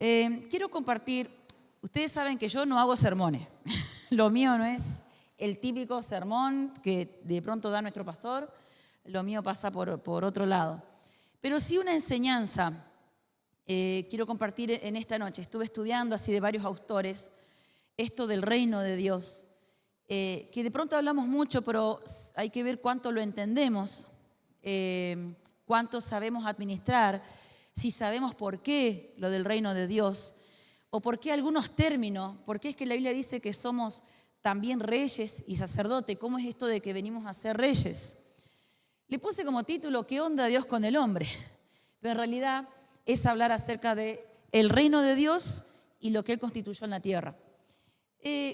Quiero compartir, ustedes saben que yo no hago sermones. Lo mío no es el típico sermón que de pronto da nuestro pastor, lo mío pasa por otro lado. Pero sí una enseñanza quiero compartir en esta noche. Estuve estudiando así de varios autores esto del reino de Dios, que de pronto hablamos mucho, pero hay que ver cuánto lo entendemos, cuánto sabemos administrar, si sabemos por qué lo del reino de Dios, o por qué algunos términos, por qué es que la Biblia dice que somos también reyes y sacerdotes. ¿Cómo es esto de que venimos a ser reyes? Le puse como título, ¿qué onda Dios con el hombre? Pero en realidad es hablar acerca del reino de Dios y lo que Él constituyó en la tierra.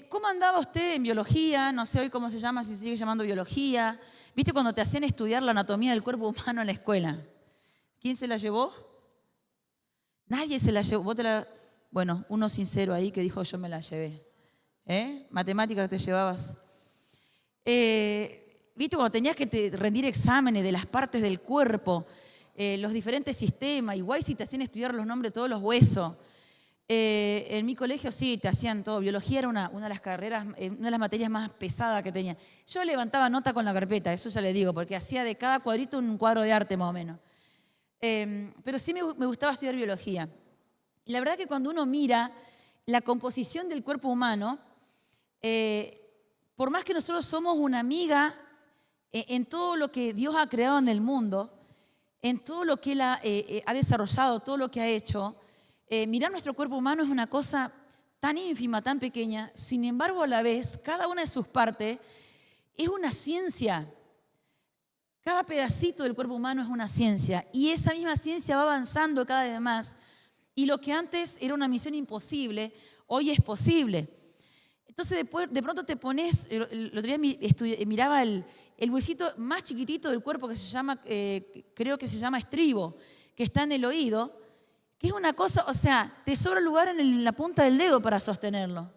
¿Cómo andaba usted en biología? No sé hoy cómo se llama, si se sigue llamando biología. ¿Viste cuando te hacían estudiar la anatomía del cuerpo humano en la escuela? ¿Quién se la llevó? Nadie se la llevó. Bueno, uno sincero ahí que dijo yo me la llevé. Matemáticas te llevabas. ¿Viste cuando tenías que rendir exámenes de las partes del cuerpo, los diferentes sistemas? Igual si te hacían estudiar los nombres de todos los huesos. En mi colegio sí, te hacían todo. Biología era una de las carreras, una de las materias más pesadas que tenía. Yo levantaba nota con la carpeta, eso ya le digo, porque hacía de cada cuadrito un cuadro de arte más o menos. Pero sí me gustaba estudiar biología. Y la verdad que cuando uno mira la composición del cuerpo humano, por más que nosotros somos una amiga en todo lo que Dios ha creado en el mundo, en todo lo que Él ha desarrollado, todo lo que ha hecho, mirar nuestro cuerpo humano es una cosa tan ínfima, tan pequeña. Sin embargo, a la vez, cada una de sus partes es una ciencia. Cada pedacito del cuerpo humano es una ciencia. Y esa misma ciencia va avanzando cada vez más. Y lo que antes era una misión imposible, hoy es posible. Entonces, de pronto te pones, el otro día miraba el huesito más chiquitito del cuerpo que se llama, creo que se llama estribo, que está en el oído, que es una cosa, o sea, te sobra lugar en la punta del dedo para sostenerlo.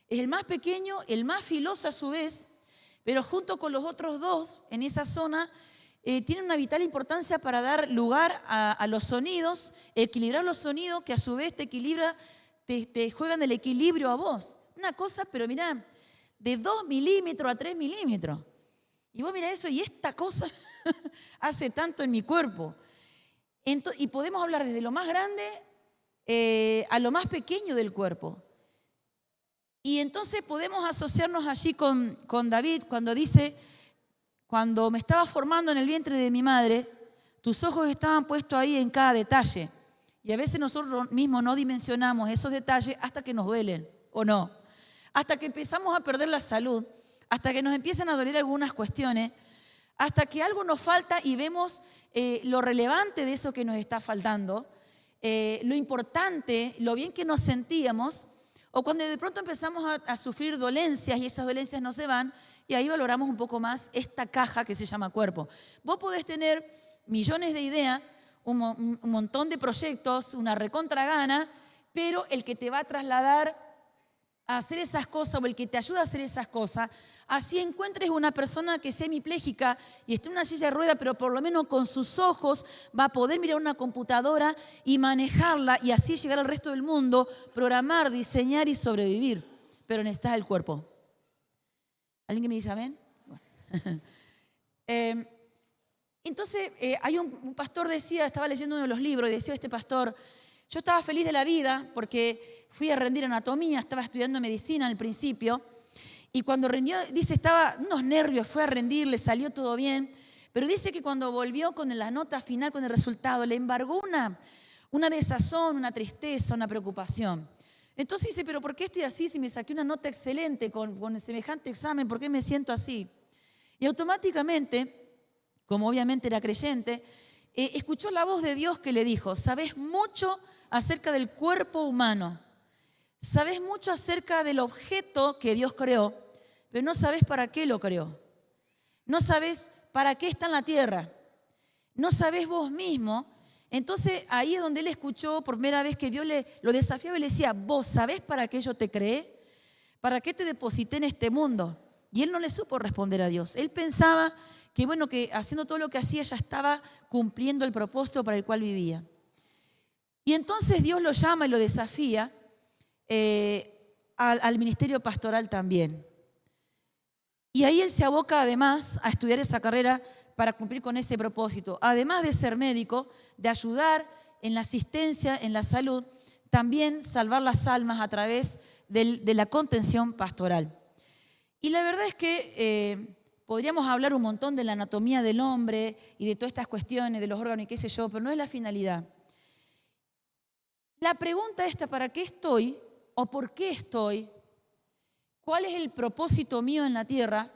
Es el más pequeño, el más filoso a su vez, pero junto con los otros dos en esa zona, tiene una vital importancia para dar lugar a los sonidos, equilibrar los sonidos que a su vez te juegan el equilibrio a vos. Una cosa, pero mirá, de 2 milímetros a 3 milímetros. Y vos mirá eso, y esta cosa hace tanto en mi cuerpo. Y podemos hablar desde lo más grande a lo más pequeño del cuerpo. Y entonces podemos asociarnos allí con David cuando dice, cuando me estaba formando en el vientre de mi madre, tus ojos estaban puestos ahí en cada detalle. Y a veces nosotros mismos no dimensionamos esos detalles hasta que nos duelen, ¿o no? Hasta que empezamos a perder la salud, hasta que nos empiezan a doler algunas cuestiones, hasta que algo nos falta y vemos lo relevante de eso que nos está faltando, lo importante, lo bien que nos sentíamos, o cuando de pronto empezamos a sufrir dolencias y esas dolencias no se van, y ahí valoramos un poco más esta caja que se llama cuerpo. Vos podés tener millones de ideas, un montón de proyectos, una recontra gana, pero el que te va a trasladar a hacer esas cosas o el que te ayuda a hacer esas cosas, así encuentres una persona que sea hemipléjica y esté en una silla de rueda, pero por lo menos con sus ojos va a poder mirar una computadora y manejarla y así llegar al resto del mundo, programar, diseñar y sobrevivir. Pero necesitas el cuerpo. ¿Alguien que me dice amén? Bueno. Entonces, hay un pastor estaba leyendo uno de los libros y decía este pastor, yo estaba feliz de la vida porque fui a rendir anatomía, estaba estudiando medicina al principio y cuando rindió, dice, estaba unos nervios, fue a rendir, le salió todo bien, pero dice que cuando volvió con la nota final, con el resultado, le embargó una desazón, una tristeza, una preocupación. Entonces dice, pero ¿por qué estoy así si me saqué una nota excelente con semejante examen? ¿Por qué me siento así? Y automáticamente, como obviamente era creyente, escuchó la voz de Dios que le dijo, sabes mucho acerca del cuerpo humano, sabes mucho acerca del objeto que Dios creó, pero no sabes para qué lo creó, no sabes para qué está en la tierra, no sabes vos mismo. Entonces ahí es donde él escuchó por primera vez que Dios lo desafiaba y le decía, vos sabés para qué yo te creé, para qué te deposité en este mundo. Y él no le supo responder a Dios. Él pensaba que bueno, que haciendo todo lo que hacía ya estaba cumpliendo el propósito para el cual vivía. Y entonces Dios lo llama y lo desafía al ministerio pastoral también. Y ahí él se aboca además a estudiar esa carrera para cumplir con ese propósito. Además de ser médico, de ayudar en la asistencia, en la salud, también salvar las almas a través de la contención pastoral. Y la verdad es que podríamos hablar un montón de la anatomía del hombre y de todas estas cuestiones, de los órganos y qué sé yo, pero no es la finalidad. La pregunta esta, ¿para qué estoy? ¿O por qué estoy? ¿Cuál es el propósito mío en la tierra?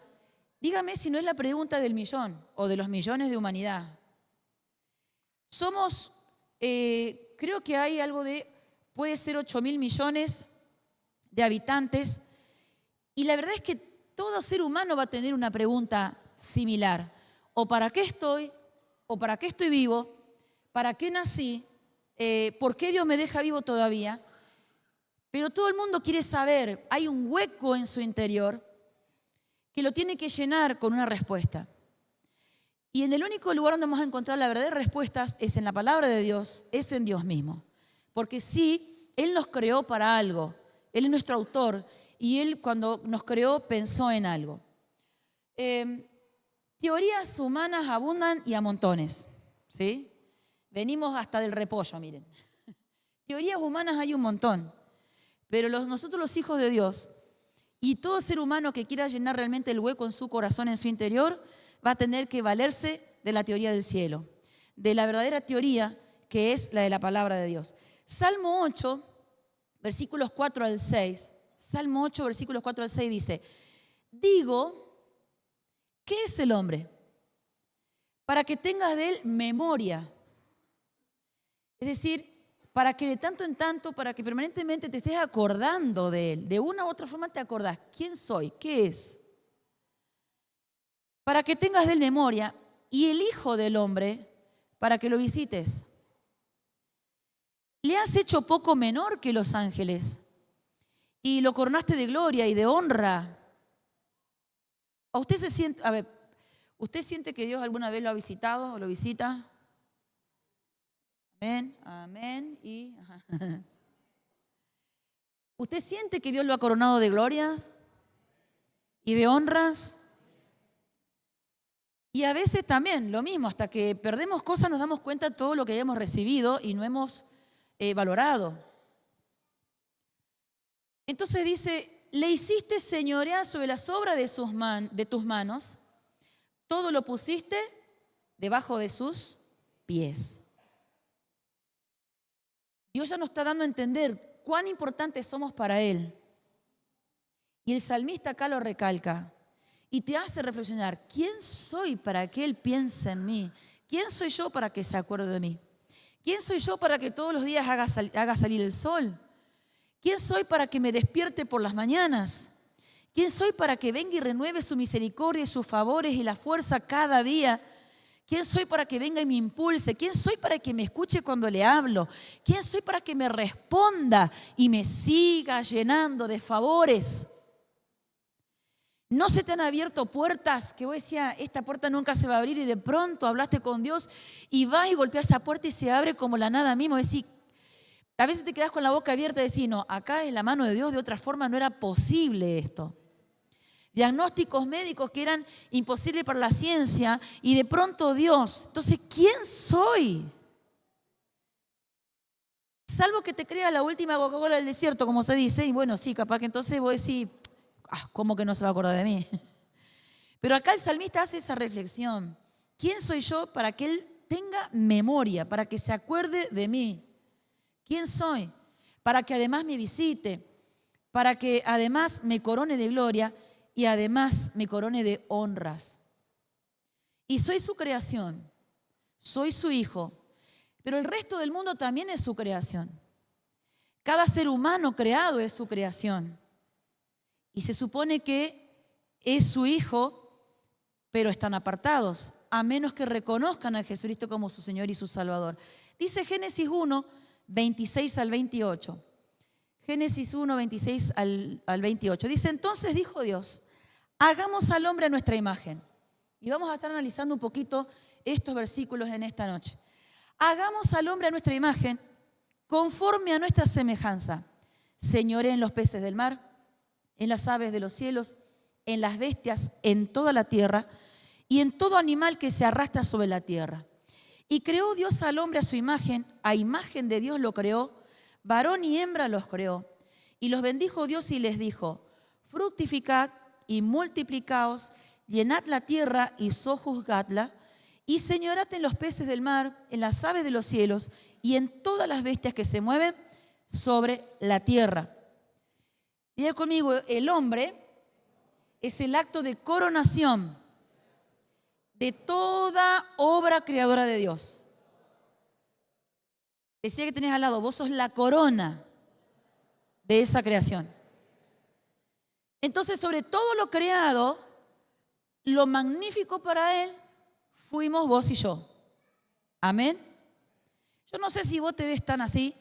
Dígame si no es la pregunta del millón o de los millones de humanidad. Somos, creo que hay algo de, puede ser 8.000 millones de habitantes, y la verdad es que todo ser humano va a tener una pregunta similar. O ¿para qué estoy? ¿O para qué estoy vivo? ¿Para qué nací? ¿Por qué Dios me deja vivo todavía? Pero todo el mundo quiere saber, hay un hueco en su interior que lo tiene que llenar con una respuesta. Y en el único lugar donde vamos a encontrar la verdadera respuesta es en la palabra de Dios, es en Dios mismo. Porque sí, Él nos creó para algo, Él es nuestro autor y Él cuando nos creó pensó en algo. Teorías humanas abundan y a montones, ¿sí? Venimos hasta del repollo, miren. Teorías humanas hay un montón, pero nosotros los hijos de Dios y todo ser humano que quiera llenar realmente el hueco en su corazón, en su interior, va a tener que valerse de la teoría del cielo, de la verdadera teoría que es la de la palabra de Dios. Salmo 8, versículos 4 al 6. Salmo 8, versículos 4 al 6 dice: digo, ¿qué es el hombre? Para que tengas de él memoria. Es decir, para que de tanto en tanto, para que permanentemente te estés acordando de él. De una u otra forma te acordás. ¿Quién soy? ¿Qué es? Para que tengas de él memoria, y el Hijo del Hombre, para que lo visites. Le has hecho poco menor que los ángeles, y lo coronaste de gloria y de honra. ¿A usted se siente, a ver, usted siente que Dios alguna vez lo ha visitado o lo visita? Amén, amén y... ¿Usted siente que Dios lo ha coronado de glorias y de honras? Y a veces también lo mismo, hasta que perdemos cosas nos damos cuenta de todo lo que hayamos recibido y no hemos valorado. Entonces dice, le hiciste señorear sobre las obras de tus manos, todo lo pusiste debajo de sus pies. Dios ya nos está dando a entender cuán importantes somos para Él. Y el salmista acá lo recalca. Y te hace reflexionar, ¿quién soy para que Él piense en mí? ¿Quién soy yo para que se acuerde de mí? ¿Quién soy yo para que todos los días haga salir el sol? ¿Quién soy para que me despierte por las mañanas? ¿Quién soy para que venga y renueve su misericordia y sus favores y la fuerza cada día? ¿Quién soy para que venga y me impulse? ¿Quién soy para que me escuche cuando le hablo? ¿Quién soy para que me responda y me siga llenando de favores? ¿No se te han abierto puertas que vos decías, esta puerta nunca se va a abrir, y de pronto hablaste con Dios y vas y golpeas esa puerta y se abre como la nada mismo? Decís, a veces te quedas con la boca abierta y decís, no, acá es la mano de Dios, de otra forma no era posible esto. Diagnósticos médicos que eran imposibles para la ciencia y de pronto Dios. Entonces, ¿quién soy? Salvo que te crea la última Coca-Cola del desierto, como se dice, y bueno, sí, capaz que entonces vos decís, ¿cómo que no se va a acordar de mí? Pero acá el salmista hace esa reflexión. ¿Quién soy yo para que Él tenga memoria, para que se acuerde de mí? ¿Quién soy? Para que además me visite, para que además me corone de gloria y además me corone de honras. Y soy su creación, soy su hijo, pero el resto del mundo también es su creación. Cada ser humano creado es su creación. Y se supone que es su hijo, pero están apartados, a menos que reconozcan a Jesucristo como su Señor y su Salvador. Dice Génesis 1, 26 al 28. Génesis 1, 26 al 28. Dice, entonces dijo Dios, hagamos al hombre a nuestra imagen. Y vamos a estar analizando un poquito estos versículos en esta noche. Hagamos al hombre a nuestra imagen, conforme a nuestra semejanza. Señoré en los peces del mar, en las aves de los cielos, en las bestias, en toda la tierra y en todo animal que se arrastra sobre la tierra. Y creó Dios al hombre a imagen de Dios lo creó, varón y hembra los creó. Y los bendijo Dios y les dijo: fructificad y multiplicaos, llenad la tierra y sojuzgadla, y señorad en los peces del mar, en las aves de los cielos y en todas las bestias que se mueven sobre la tierra. Diga conmigo, el hombre es el acto de coronación de toda obra creadora de Dios. Decía que tenés al lado, vos sos la corona de esa creación. Entonces, sobre todo lo creado, lo magnífico para Él, fuimos vos y yo. Amén. Yo no sé si vos te ves tan así.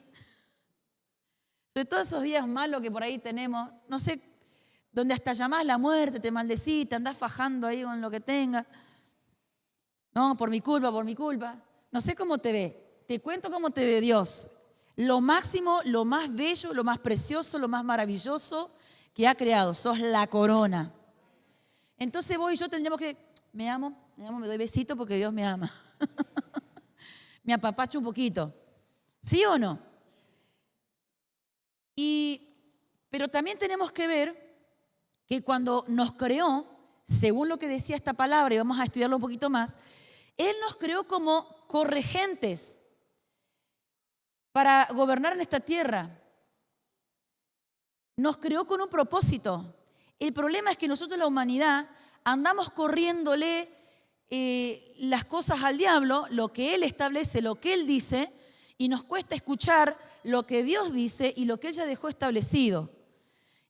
De todos esos días malos que por ahí tenemos, no sé, donde hasta llamás la muerte, te maldecís, te andás fajando ahí con lo que tengas. No, por mi culpa, por mi culpa. No sé cómo te ve. Te cuento cómo te ve Dios. Lo máximo, lo más bello, lo más precioso, lo más maravilloso que ha creado. Sos la corona. Entonces vos y yo tendríamos que, me amo, me doy besito porque Dios me ama. Me apapacho un poquito. ¿Sí o no? Pero también tenemos que ver que cuando nos creó, según lo que decía esta palabra, y vamos a estudiarlo un poquito más, Él nos creó como corregentes para gobernar en esta tierra. Nos creó con un propósito. El problema es que nosotros, la humanidad, andamos corriéndole las cosas al diablo, lo que Él establece, lo que Él dice, y nos cuesta escuchar lo que Dios dice y lo que Él ya dejó establecido.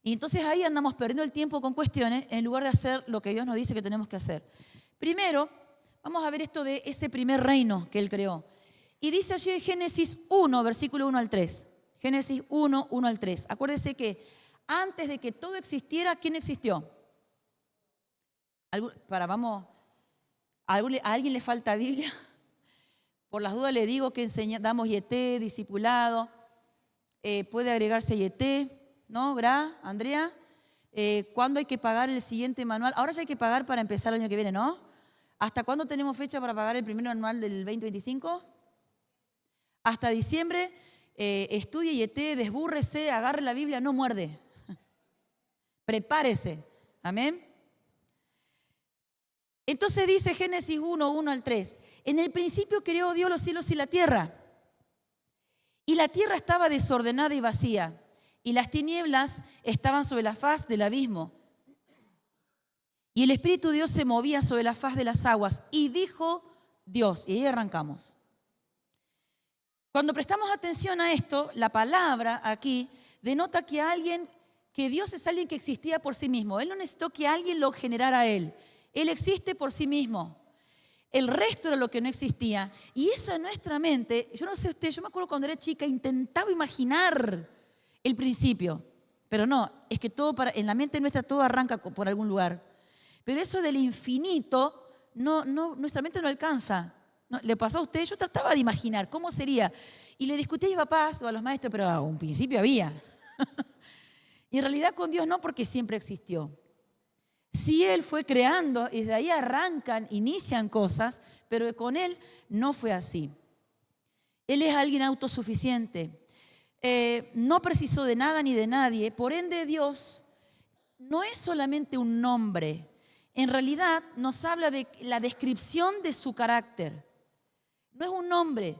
Y entonces ahí andamos perdiendo el tiempo con cuestiones en lugar de hacer lo que Dios nos dice que tenemos que hacer. Primero, vamos a ver esto de ese primer reino que Él creó. Y dice allí en Génesis 1, versículo 1 al 3. Génesis 1, 1 al 3. Acuérdense que antes de que todo existiera, ¿quién existió? ¿A alguien le falta Biblia? Por las dudas le digo que damos YT, discipulado. Puede agregarse YT, ¿no? ¿Gra, Andrea? ¿Cuándo hay que pagar el siguiente manual? Ahora ya hay que pagar para empezar el año que viene, ¿no? ¿Hasta cuándo tenemos fecha para pagar el primer anual del 2025? Hasta diciembre. Estudie YT, desbúrrese, agarre la Biblia, no muerde. Prepárese. Amén. Entonces dice Génesis 1, 1 al 3. En el principio creó Dios los cielos y la tierra. Y la tierra estaba desordenada y vacía. Y las tinieblas estaban sobre la faz del abismo. Y el Espíritu de Dios se movía sobre la faz de las aguas. Y dijo Dios. Y ahí arrancamos. Cuando prestamos atención a esto, la palabra aquí denota que Dios es alguien que existía por sí mismo. Él no necesitó que alguien lo generara a Él. Él existe por sí mismo. El resto era lo que no existía. Y eso en nuestra mente, yo no sé usted, yo me acuerdo cuando era chica, intentaba imaginar el principio. Pero no, es que en la mente nuestra todo arranca por algún lugar. Pero eso del infinito, nuestra mente no alcanza. No, ¿le pasó a usted? Yo trataba de imaginar cómo sería. Y le discutí a mis papás o a los maestros, pero a un principio había. Y en realidad con Dios no, porque siempre existió. Sí, Él fue creando y desde ahí inician cosas, pero con Él no fue así. Él es alguien autosuficiente. No precisó de nada ni de nadie. Por ende, Dios no es solamente un nombre. En realidad nos habla de la descripción de su carácter. No es un nombre.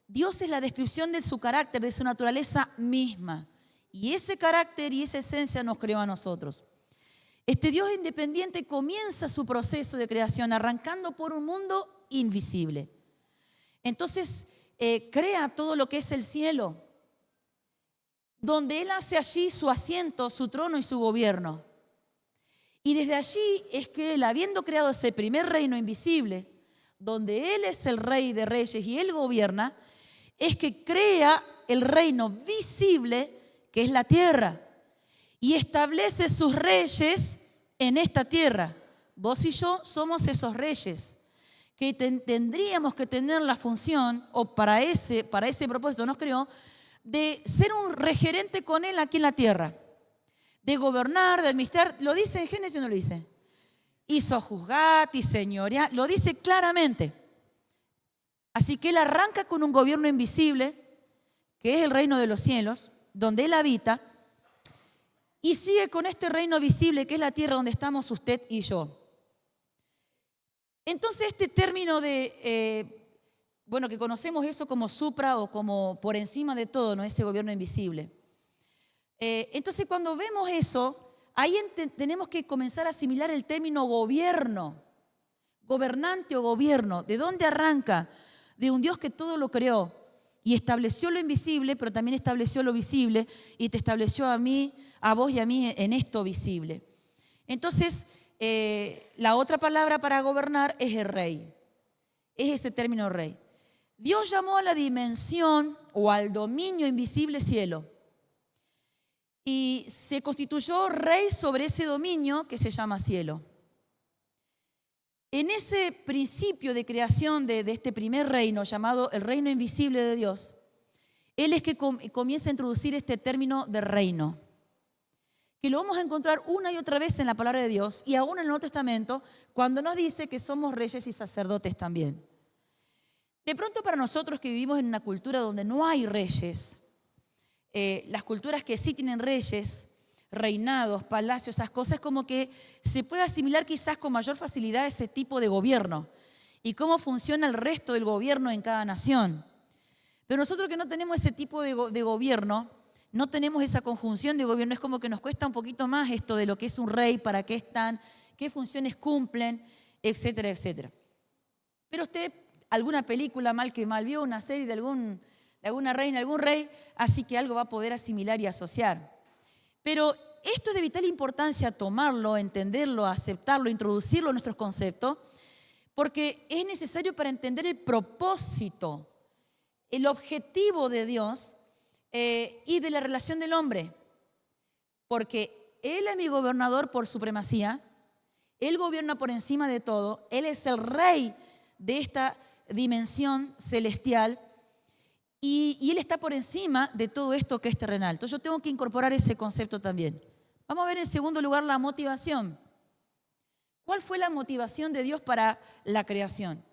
Dios es la descripción de su carácter, de su naturaleza misma. Y ese carácter y esa esencia nos creó a nosotros. Este Dios independiente comienza su proceso de creación arrancando por un mundo invisible. Entonces, crea todo lo que es el cielo, donde Él hace allí su asiento, su trono y su gobierno. Y desde allí es que Él, habiendo creado ese primer reino invisible, donde Él es el Rey de Reyes y Él gobierna, es que crea el reino visible, que es la tierra. Y establece sus reyes en esta tierra. Vos y yo somos esos reyes que tendríamos que tener la función, o para ese propósito nos creó, de ser un regerente con Él aquí en la tierra, de gobernar, de administrar. ¿Lo dice en Génesis o no lo dice? Y sojuzgar y señorear, lo dice claramente. Así que Él arranca con un gobierno invisible, que es el reino de los cielos, donde Él habita, y sigue con este reino visible, que es la tierra donde estamos usted y yo. Entonces este término que conocemos eso como supra o como por encima de todo, ¿no? Ese gobierno invisible. Entonces cuando vemos eso, ahí tenemos que comenzar a asimilar el término gobierno, gobernante o gobierno. ¿De dónde arranca? De un Dios que todo lo creó y estableció lo invisible, pero también estableció lo visible y te estableció a mí, a vos y a mí en esto visible. Entonces, la otra palabra para gobernar es el rey. Es ese término rey. Dios llamó a la dimensión o al dominio invisible cielo. Y se constituyó rey sobre ese dominio que se llama cielo. En ese principio de creación de este primer reino llamado el reino invisible de Dios, Él es que comienza a introducir este término de reino, que lo vamos a encontrar una y otra vez en la palabra de Dios y aún en el Nuevo Testamento cuando nos dice que somos reyes y sacerdotes también. De pronto para nosotros que vivimos en una cultura donde no hay reyes, las culturas que sí tienen reyes, reinados, palacios, esas cosas, como que se puede asimilar quizás con mayor facilidad ese tipo de gobierno y cómo funciona el resto del gobierno en cada nación. Pero nosotros que no tenemos ese tipo de gobierno, no tenemos esa conjunción de gobierno, es como que nos cuesta un poquito más esto de lo que es un rey, para qué están, qué funciones cumplen, etcétera, etcétera. Pero usted, alguna película mal vio, una serie de alguna reina, algún rey, así que algo va a poder asimilar y asociar. Pero esto es de vital importancia tomarlo, entenderlo, aceptarlo, introducirlo en nuestros conceptos, porque es necesario para entender el propósito, el objetivo de Dios y de la relación del hombre. Porque Él es mi gobernador por supremacía, Él gobierna por encima de todo, Él es el rey de esta dimensión celestial y Él está por encima de todo esto que es terrenal. Entonces yo tengo que incorporar ese concepto también. Vamos a ver en segundo lugar la motivación. ¿Cuál fue la motivación de Dios para la creación?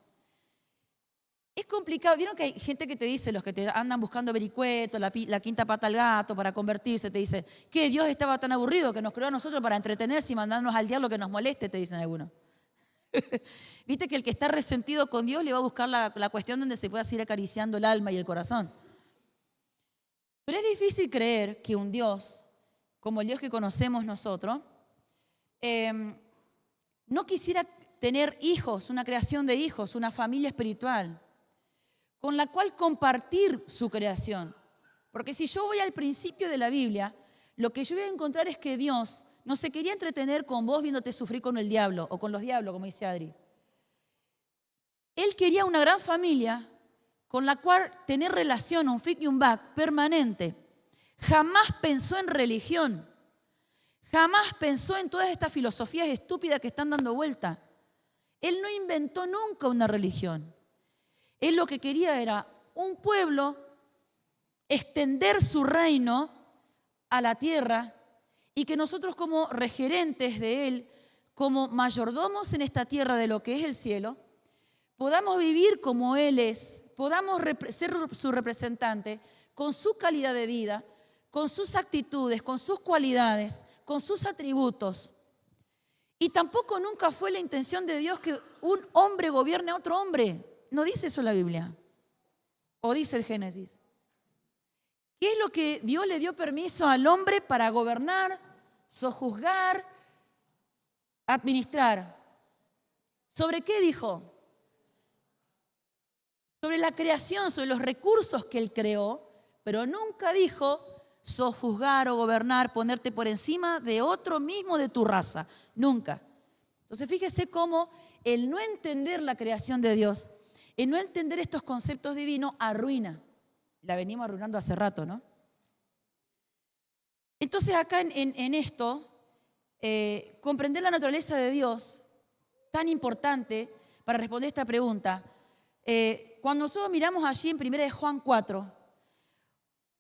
Es complicado. ¿Vieron que hay gente que te dice, los que te andan buscando vericuetos, la quinta pata al gato para convertirse, te dicen que Dios estaba tan aburrido que nos creó a nosotros para entretenerse y mandarnos al diablo que nos moleste, te dicen algunos. Viste que el que está resentido con Dios le va a buscar la cuestión donde se pueda seguir acariciando el alma y el corazón. Pero es difícil creer que un Dios, como el Dios que conocemos nosotros, no quisiera tener hijos, una creación de hijos, una familia espiritual, con la cual compartir su creación. Porque si yo voy al principio de la Biblia, lo que yo voy a encontrar es que Dios no se quería entretener con vos viéndote sufrir con el diablo o con los diablos, como dice Adri. Él quería una gran familia con la cual tener relación, un fic y un back permanente. Jamás pensó en religión. Jamás pensó en todas estas filosofías estúpidas que están dando vuelta. Él no inventó nunca una religión. Él lo que quería era un pueblo, extender su reino a la tierra y que nosotros como regerentes de Él, como mayordomos en esta tierra de lo que es el cielo, podamos vivir como Él es, podamos ser su representante con su calidad de vida, con sus actitudes, con sus cualidades, con sus atributos. Y tampoco nunca fue la intención de Dios que un hombre gobierne a otro hombre. No dice eso la Biblia. O dice el Génesis. ¿Qué es lo que Dios le dio permiso al hombre para gobernar, sojuzgar, administrar? ¿Sobre qué dijo? Sobre la creación, sobre los recursos que Él creó, pero nunca dijo sojuzgar o gobernar, ponerte por encima de otro mismo de tu raza. Nunca. Entonces fíjese cómo el no entender la creación de Dios, el no entender estos conceptos divinos arruina. La venimos arruinando hace rato, ¿no? Entonces acá en esto, comprender la naturaleza de Dios, tan importante para responder esta pregunta, cuando nosotros miramos allí en 1 Juan 4,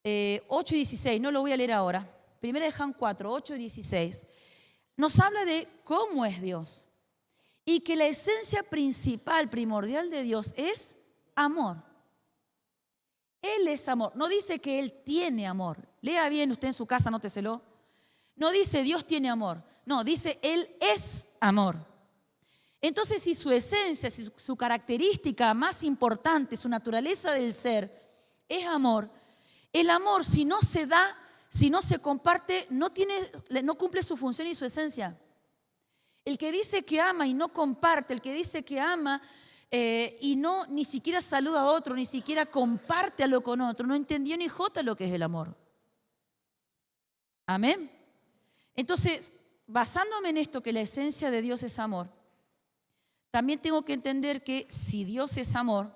8 y 16, no lo voy a leer ahora. Primera de Juan 4, 8 y 16. Nos habla de cómo es Dios. Y que la esencia principal, primordial de Dios es amor. Él es amor. No dice que Él tiene amor. Lea bien usted en su casa, anóteselo. No dice Dios tiene amor. No, dice Él es amor. Entonces, si su esencia, si su característica más importante, su naturaleza del ser es amor, el amor, si no se da, si no se comparte, no cumple su función y su esencia. El que dice que ama y no comparte, el que dice que ama y no ni siquiera saluda a otro, ni siquiera comparte algo con otro, no entendió ni jota lo que es el amor. Amén. Entonces, basándome en esto, que la esencia de Dios es amor, también tengo que entender que si Dios es amor,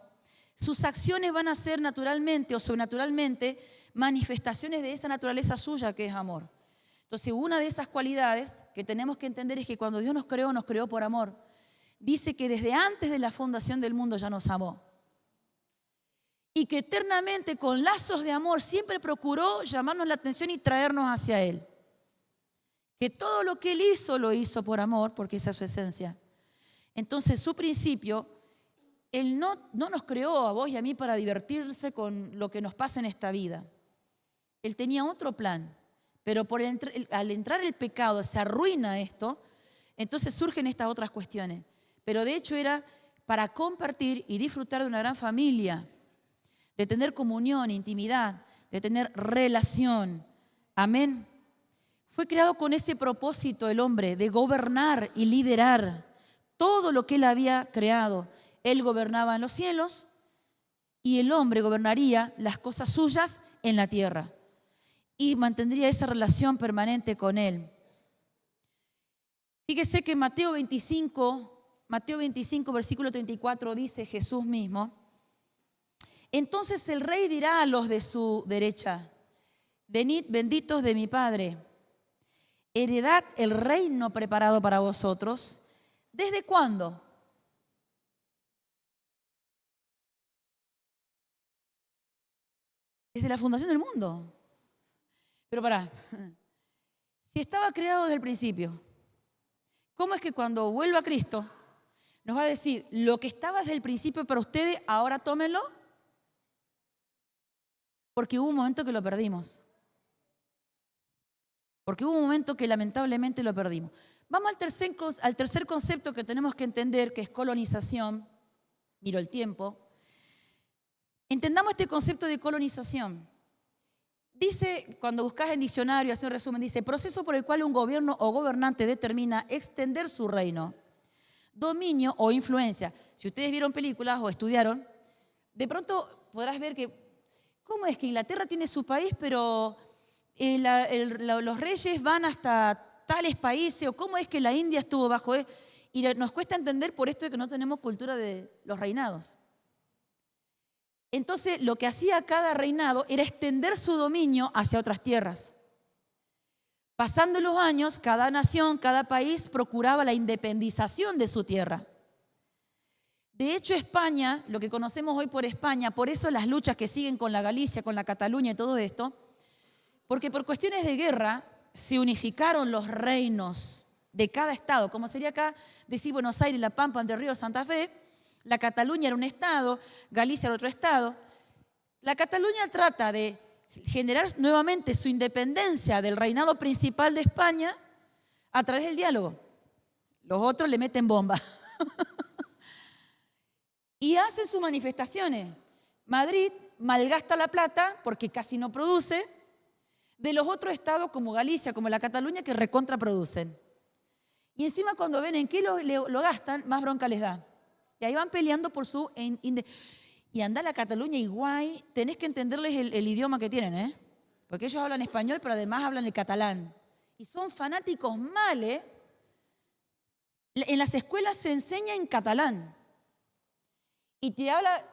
sus acciones van a ser naturalmente o sobrenaturalmente manifestaciones de esa naturaleza suya que es amor. Entonces, una de esas cualidades que tenemos que entender es que cuando Dios nos creó por amor. Dice que desde antes de la fundación del mundo ya nos amó. Y que eternamente con lazos de amor siempre procuró llamarnos la atención y traernos hacia Él. Que todo lo que Él hizo, lo hizo por amor, porque esa es su esencia. Entonces, su principio, Él no nos creó a vos y a mí para divertirse con lo que nos pasa en esta vida. Él tenía otro plan, pero al entrar el pecado se arruina esto, entonces surgen estas otras cuestiones. Pero de hecho era para compartir y disfrutar de una gran familia, de tener comunión, intimidad, de tener relación. Amén. Fue creado con ese propósito el hombre, de gobernar y liderar todo lo que Él había creado. Él gobernaba en los cielos y el hombre gobernaría las cosas suyas en la tierra y mantendría esa relación permanente con Él. Fíjese que Mateo 25, versículo 34, dice Jesús mismo: entonces el rey dirá a los de su derecha: venid, benditos de mi Padre, heredad el reino preparado para vosotros. ¿Desde cuándo? Desde la fundación del mundo. Pero si estaba creado desde el principio, ¿cómo es que cuando vuelva Cristo nos va a decir lo que estaba desde el principio para ustedes, ahora tómenlo? Porque hubo un momento que lo perdimos. Porque hubo un momento que lamentablemente lo perdimos. Vamos al tercer concepto que tenemos que entender, que es colonización. Miro el tiempo. Entendamos este concepto de colonización. Dice, cuando buscas en diccionario, hace un resumen, dice: proceso por el cual un gobierno o gobernante determina extender su reino, dominio o influencia. Si ustedes vieron películas o estudiaron, de pronto podrás ver que, ¿cómo es que Inglaterra tiene su país, pero los reyes van hasta tales países? ¿O cómo es que la India estuvo bajo él? Y nos cuesta entender por esto de que no tenemos cultura de los reinados. Entonces, lo que hacía cada reinado era extender su dominio hacia otras tierras. Pasando los años, cada nación, cada país procuraba la independización de su tierra. De hecho, España, lo que conocemos hoy por España, por eso las luchas que siguen con la Galicia, con la Cataluña y todo esto, porque por cuestiones de guerra se unificaron los reinos de cada estado, como sería acá decir Buenos Aires, La Pampa, Entre Ríos, Santa Fe. La Cataluña era un estado, Galicia era otro estado. La Cataluña trata de generar nuevamente su independencia del reinado principal de España a través del diálogo. Los otros le meten bomba. Y hacen sus manifestaciones. Madrid malgasta la plata porque casi no produce, de los otros estados como Galicia, como la Cataluña, que recontraproducen. Y encima cuando ven en qué lo gastan, más bronca les da. Y ahí van peleando por su... Y anda a la Cataluña y guay, tenés que entenderles el idioma que tienen, ¿eh? Porque ellos hablan español, pero además hablan el catalán. Y son fanáticos mal, ¿eh? En las escuelas se enseña en catalán. Y te habla...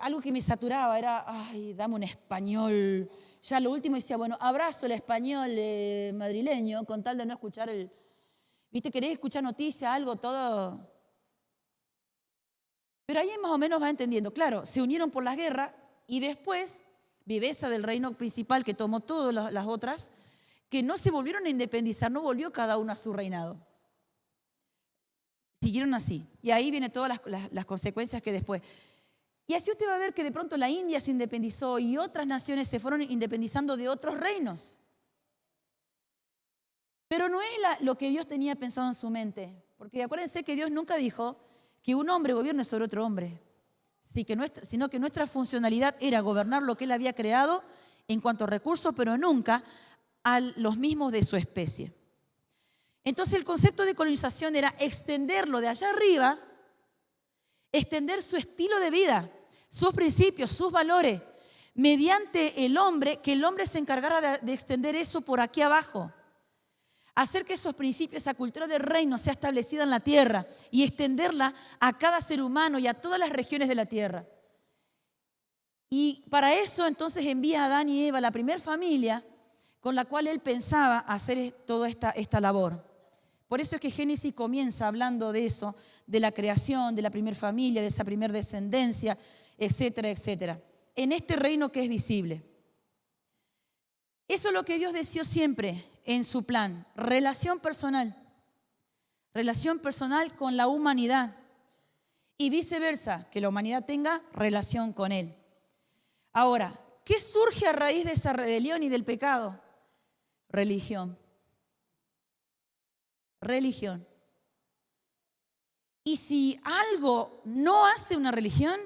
algo que me saturaba era, ay, dame un español. Ya lo último decía, bueno, abrazo el español madrileño con tal de no escuchar el... ¿Viste? ¿Querés escuchar noticias, algo, todo? Pero ahí más o menos va entendiendo. Claro, se unieron por las guerras y después, viveza del reino principal que tomó todas las otras, que no se volvieron a independizar, no volvió cada uno a su reinado. Siguieron así. Y ahí vienen todas las consecuencias que después. Y así usted va a ver que de pronto la India se independizó y otras naciones se fueron independizando de otros reinos. Pero no es lo que Dios tenía pensado en su mente. Porque acuérdense que Dios nunca dijo que un hombre gobierne sobre otro hombre, sino que nuestra funcionalidad era gobernar lo que Él había creado en cuanto a recursos, pero nunca a los mismos de su especie. Entonces el concepto de colonización era extenderlo de allá arriba, extender su estilo de vida, sus principios, sus valores, mediante el hombre, que el hombre se encargara de extender eso por aquí abajo. Hacer que esos principios, esa cultura del reino sea establecida en la tierra y extenderla a cada ser humano y a todas las regiones de la tierra. Y para eso entonces envía a Adán y Eva, la primera familia con la cual él pensaba hacer toda esta labor. Por eso es que Génesis comienza hablando de eso, de la creación, de la primera familia, de esa primera descendencia, etcétera, etcétera. En este reino que es visible. Eso es lo que Dios deseó siempre en su plan. Relación personal con la humanidad. Y viceversa, que la humanidad tenga relación con Él. Ahora, ¿qué surge a raíz de esa rebelión y del pecado? Religión. Y si algo no hace una religión,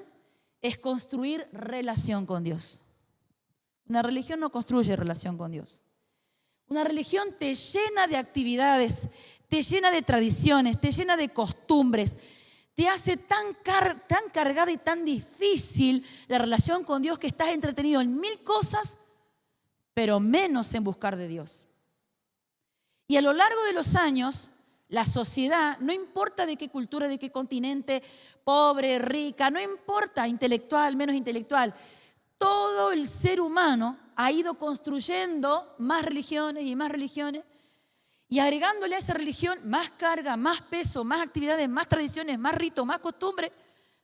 es construir relación con Dios. Una religión no construye relación con Dios. Una religión te llena de actividades, te llena de tradiciones, te llena de costumbres, te hace tan cargada y tan difícil la relación con Dios que estás entretenido en mil cosas, pero menos en buscar de Dios. Y a lo largo de los años, la sociedad, no importa de qué cultura, de qué continente, pobre, rica, no importa, intelectual, menos intelectual, todo el ser humano ha ido construyendo más religiones y agregándole a esa religión más carga, más peso, más actividades, más tradiciones, más ritos, más costumbres,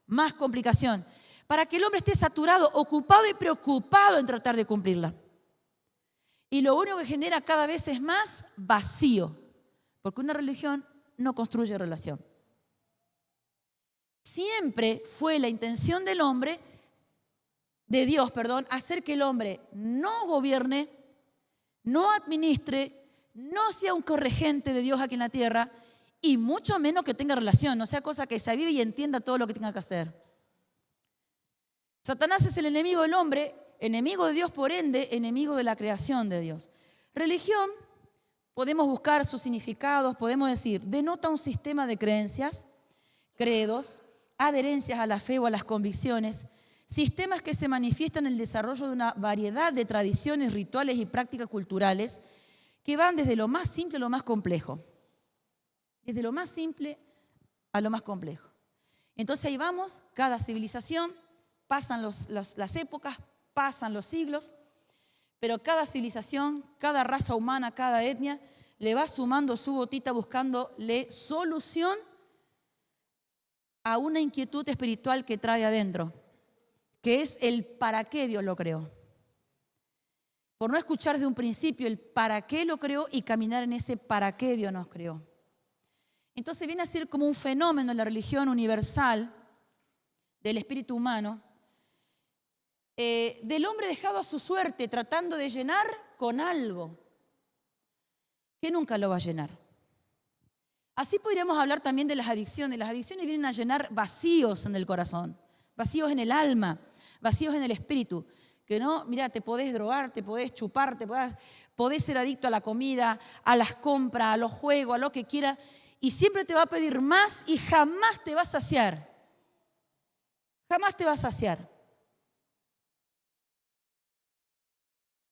más complicación, para que el hombre esté saturado, ocupado y preocupado en tratar de cumplirla. Y lo único que genera cada vez es más vacío, porque una religión no construye relación. Siempre fue la intención del hombre, de Dios, hacer que el hombre no gobierne, no administre, no sea un corregente de Dios aquí en la tierra y mucho menos que tenga relación, no sea cosa que se avive y entienda todo lo que tenga que hacer. Satanás es el enemigo del hombre, enemigo de Dios, por ende, enemigo de la creación de Dios. Religión, podemos buscar sus significados, podemos decir, denota un sistema de creencias, credos, adherencias a la fe o a las convicciones, sistemas que se manifiestan en el desarrollo de una variedad de tradiciones, rituales y prácticas culturales que van desde lo más simple a lo más complejo. Desde lo más simple a lo más complejo. Entonces ahí vamos, cada civilización, pasan las épocas, pasan los siglos, pero cada civilización, cada raza humana, cada etnia, le va sumando su gotita buscándole solución a una inquietud espiritual que trae adentro, que es el para qué Dios lo creó. Por no escuchar desde un principio el para qué lo creó y caminar en ese para qué Dios nos creó. Entonces viene a ser como un fenómeno en la religión universal del espíritu humano, del hombre dejado a su suerte, tratando de llenar con algo que nunca lo va a llenar. Así podríamos hablar también de las adicciones. Las adicciones vienen a llenar vacíos en el corazón, vacíos en el alma, vacíos en el espíritu. Que no, mira, te podés drogar, te podés chupar, podés ser adicto a la comida, a las compras, a los juegos, a lo que quieras, y siempre te va a pedir más y jamás te va a saciar. Jamás te va a saciar.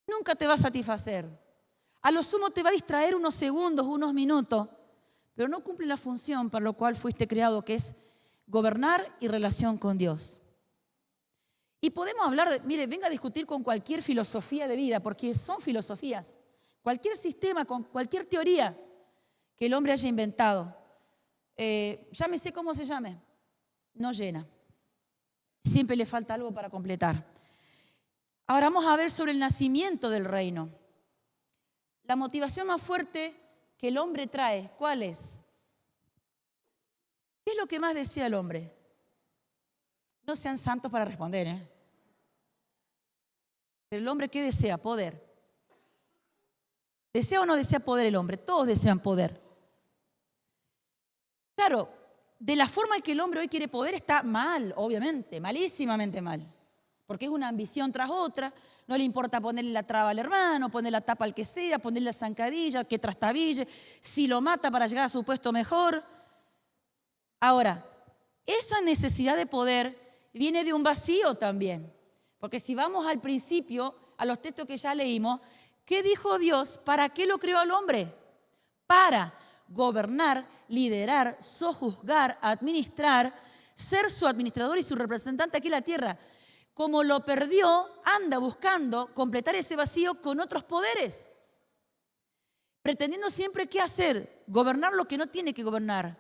Nunca te va a satisfacer. A lo sumo te va a distraer unos segundos, unos minutos, pero no cumple la función para la cual fuiste creado, que es gobernar y relación con Dios. Y podemos hablar, mire, venga a discutir con cualquier filosofía de vida, porque son filosofías. Cualquier sistema, con cualquier teoría que el hombre haya inventado, llámese como se llame, no llena. Siempre le falta algo para completar. Ahora vamos a ver sobre el nacimiento del reino. La motivación más fuerte que el hombre trae, ¿cuál es? ¿Qué es lo que más desea el hombre? No sean santos para responder, ¿eh? Pero el hombre, ¿qué desea? Poder. ¿Desea o no desea poder el hombre? Todos desean poder. Claro, de la forma en que el hombre hoy quiere poder está mal, obviamente, malísimamente mal. Porque es una ambición tras otra, no le importa ponerle la traba al hermano, ponerle la tapa al que sea, ponerle la zancadilla, que trastabille, si lo mata para llegar a su puesto mejor. Ahora, esa necesidad de poder viene de un vacío también. Porque si vamos al principio, a los textos que ya leímos, ¿qué dijo Dios? ¿Para qué lo creó al hombre? Para gobernar, liderar, sojuzgar, administrar, ser su administrador y su representante aquí en la tierra. Como lo perdió, anda buscando completar ese vacío con otros poderes. Pretendiendo siempre qué hacer, gobernar lo que no tiene que gobernar.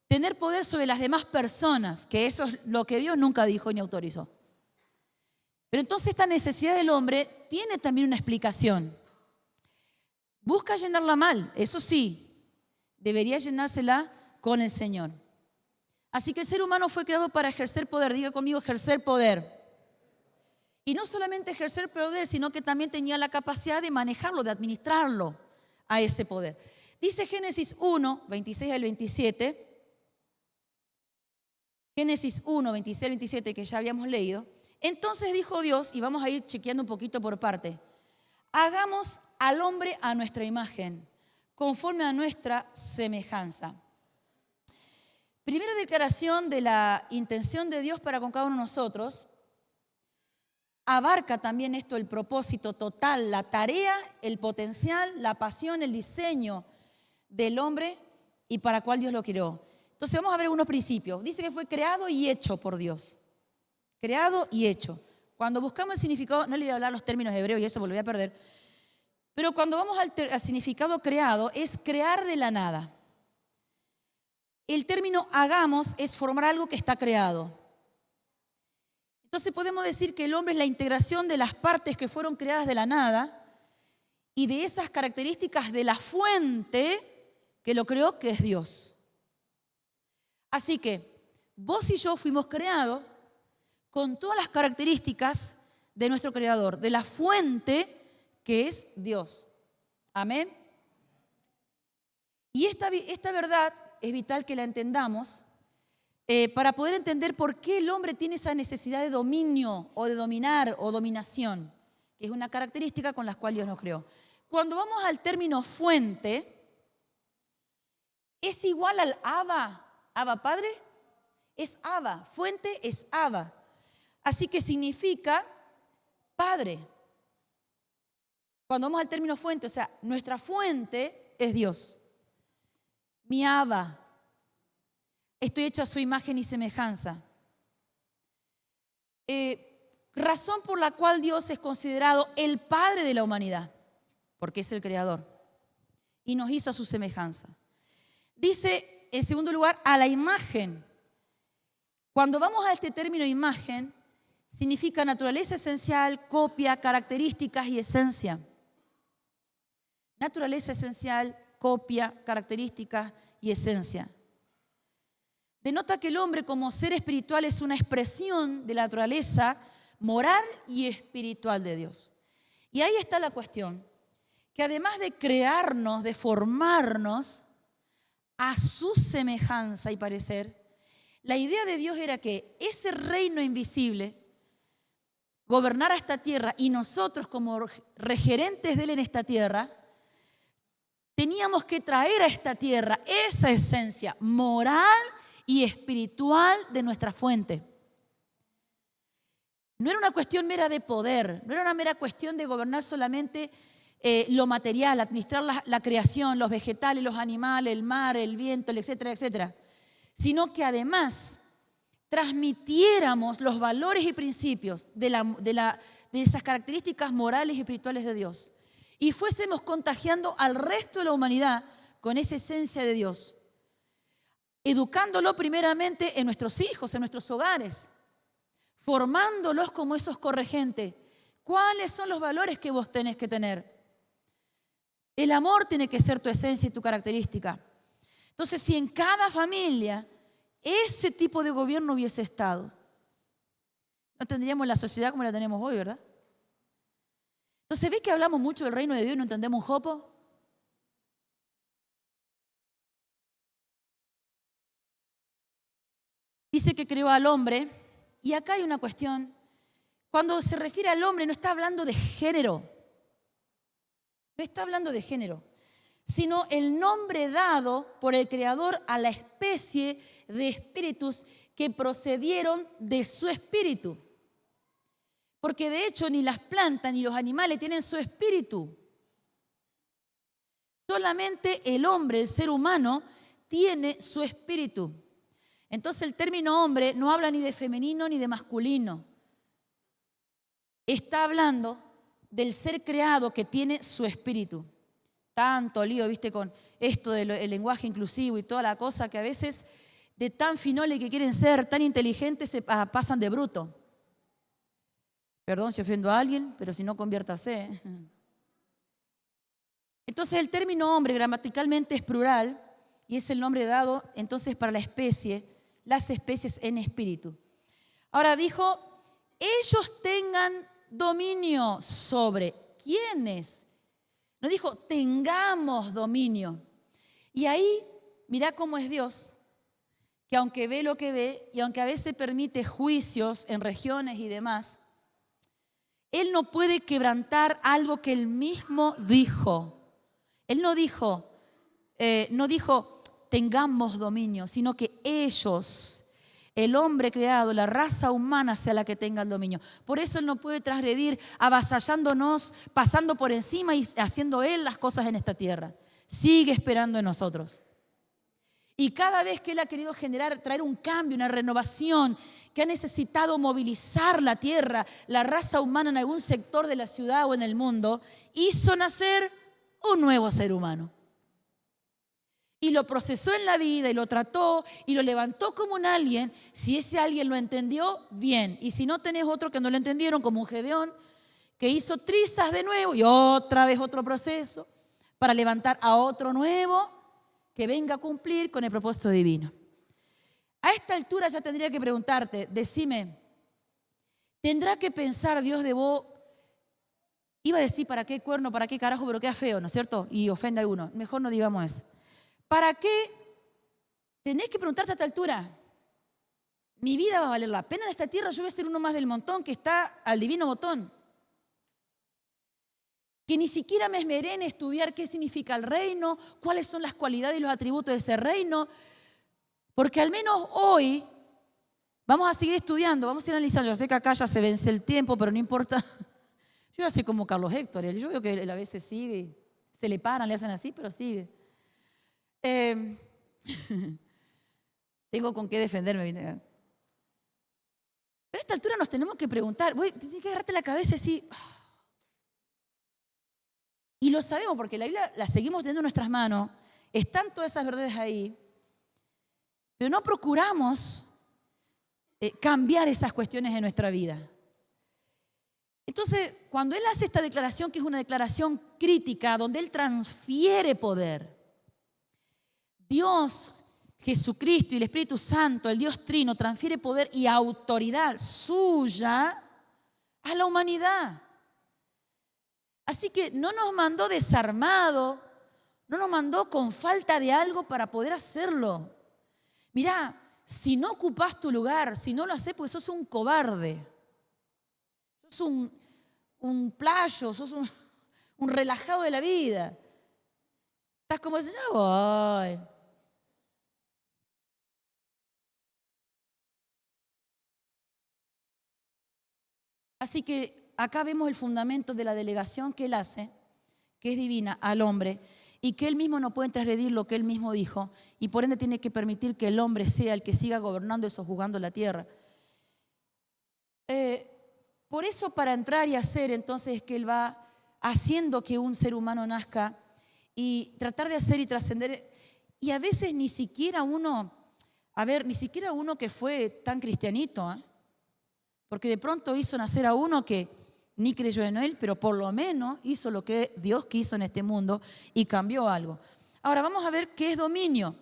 Tener poder sobre las demás personas, que eso es lo que Dios nunca dijo ni autorizó. Pero entonces esta necesidad del hombre tiene también una explicación. Busca llenarla mal, eso sí, debería llenársela con el Señor. Así que el ser humano fue creado para ejercer poder. Diga conmigo, ejercer poder. Y no solamente ejercer poder, sino que también tenía la capacidad de manejarlo, de administrarlo a ese poder. Dice Génesis 1, 26 al 27. Génesis 1, 26 al 27, que ya habíamos leído. Entonces dijo Dios, y vamos a ir chequeando un poquito por parte, hagamos al hombre a nuestra imagen, conforme a nuestra semejanza. Primera declaración de la intención de Dios para con cada uno de nosotros. Abarca también esto el propósito total, la tarea, el potencial, la pasión, el diseño del hombre y para cuál Dios lo creó. Entonces vamos a ver algunos principios. Dice que fue creado y hecho por Dios. Creado y hecho. Cuando buscamos el significado, no le voy a hablar los términos hebreos y eso me lo voy a perder, pero cuando vamos al significado creado, es crear de la nada. El término hagamos es formar algo que está creado. Entonces podemos decir que el hombre es la integración de las partes que fueron creadas de la nada y de esas características de la fuente que lo creó, que es Dios. Así que vos y yo fuimos creados con todas las características de nuestro Creador, de la fuente que es Dios. Amén. Y esta verdad es vital que la entendamos para poder entender por qué el hombre tiene esa necesidad de dominio o de dominar o dominación, que es una característica con la cual Dios nos creó. Cuando vamos al término fuente, ¿es igual al Abba? ¿Abba Padre? Es Abba. Fuente es Abba. Así que significa Padre. Cuando vamos al término fuente, o sea, nuestra fuente es Dios. Mi Abba. Estoy hecho a su imagen y semejanza. Razón por la cual Dios es considerado el Padre de la humanidad, porque es el Creador y nos hizo a su semejanza. Dice, en segundo lugar, a la imagen. Cuando vamos a este término imagen, significa naturaleza esencial, copia, características y esencia. Naturaleza esencial, copia, características y esencia. Denota que el hombre como ser espiritual es una expresión de la naturaleza moral y espiritual de Dios. Y ahí está la cuestión, que además de crearnos, de formarnos a su semejanza y parecer, la idea de Dios era que ese reino invisible gobernara esta tierra y nosotros como regerentes de Él en esta tierra teníamos que traer a esta tierra esa esencia moral y espiritual de nuestra fuente. No era una cuestión mera de poder, no era una mera cuestión de gobernar solamente lo material, administrar la creación, los vegetales, los animales, el mar, el viento, etcétera, etcétera, sino que además transmitiéramos los valores y principios de esas características morales y espirituales de Dios y fuésemos contagiando al resto de la humanidad con esa esencia de Dios, educándolo primeramente en nuestros hijos, en nuestros hogares, formándolos como esos corregentes, ¿Cuáles son los valores que vos tenés que tener? El amor tiene que ser tu esencia y tu característica. Entonces, si en cada familia ese tipo de gobierno hubiese estado, no tendríamos la sociedad como la tenemos hoy, ¿verdad? Entonces, ¿ves que hablamos mucho del reino de Dios y no entendemos un jopo? Dice que creó al hombre, y acá hay una cuestión. Cuando se refiere al hombre, no está hablando de género. No está hablando de género, sino el nombre dado por el Creador a la especie de espíritus que procedieron de su espíritu. Porque de hecho ni las plantas ni los animales tienen su espíritu. Solamente el hombre, el ser humano, tiene su espíritu. Entonces el término hombre no habla ni de femenino ni de masculino. Está hablando del ser creado que tiene su espíritu. Tanto lío, viste, con esto del lenguaje inclusivo y toda la cosa, que a veces de tan finoles que quieren ser, tan inteligentes, se pasan de bruto. Perdón si ofendo a alguien, pero si no, conviértase. Entonces el término hombre gramaticalmente es plural y es el nombre dado entonces para la especie, las especies en espíritu. Ahora dijo, ellos tengan dominio sobre. ¿Quiénes? No dijo, tengamos dominio. Y ahí, mirá cómo es Dios, que aunque ve lo que ve y aunque a veces permite juicios en regiones y demás, Él no puede quebrantar algo que Él mismo dijo. Él no dijo, tengamos dominio, sino que ellos, el hombre creado, la raza humana sea la que tenga el dominio. Por eso Él no puede transgredir avasallándonos, pasando por encima y haciendo Él las cosas en esta tierra. Sigue esperando en nosotros. Y cada vez que Él ha querido traer un cambio, una renovación, que ha necesitado movilizar la tierra, la raza humana en algún sector de la ciudad o en el mundo, hizo nacer un nuevo ser humano. Y lo procesó en la vida y lo trató y lo levantó como un alguien. Si ese alguien lo entendió, bien. Y si no, tenés otro que no lo entendieron, como un Gedeón, que hizo trizas de nuevo y otra vez otro proceso para levantar a otro nuevo que venga a cumplir con el propósito divino. A esta altura ya tendría que preguntarte, decime, ¿tendrá que pensar Dios de vos? Iba a decir, ¿para qué cuerno, para qué carajo? Pero queda feo, ¿no es cierto? Y ofende a alguno. Mejor no digamos eso. ¿Para qué? Tenés que preguntarte a esta altura. ¿Mi vida va a valer la pena en esta tierra? Yo voy a ser uno más del montón que está al divino botón. Que ni siquiera me esmeré en estudiar qué significa el reino, cuáles son las cualidades y los atributos de ese reino. Porque al menos hoy vamos a seguir estudiando, vamos a ir analizando. Yo sé que acá ya se vence el tiempo, pero no importa. Yo ya soy como Carlos Héctor. Yo veo que él a veces sigue, se le paran, le hacen así, pero sigue. Tengo con qué defenderme. Pero a esta altura nos tenemos que preguntar, tienes que agarrarte la cabeza y decir, y lo sabemos porque la Biblia la seguimos teniendo en nuestras manos, están todas esas verdades ahí, pero no procuramos cambiar esas cuestiones en nuestra vida. Entonces, cuando Él hace esta declaración, que es una declaración crítica, donde Él transfiere poder, Dios, Jesucristo y el Espíritu Santo, el Dios Trino, transfiere poder y autoridad suya a la humanidad. Así que no nos mandó desarmado, no nos mandó con falta de algo para poder hacerlo. Mirá, si no ocupás tu lugar, si no lo haces, pues sos un cobarde. Sos un playo, sos un relajado de la vida. Estás como diciendo, ya voy. Así que acá vemos el fundamento de la delegación que Él hace, que es divina, al hombre, y que Él mismo no puede transgredir lo que Él mismo dijo, y por ende tiene que permitir que el hombre sea el que siga gobernando y sojuzgando la tierra. Por eso, para entrar y hacer, entonces, es que Él va haciendo que un ser humano nazca y tratar de hacer y trascender. Y a veces ni siquiera uno que fue tan cristianito, porque de pronto hizo nacer a uno que ni creyó en él, pero por lo menos hizo lo que Dios quiso en este mundo y cambió algo. Ahora vamos a ver qué es dominio.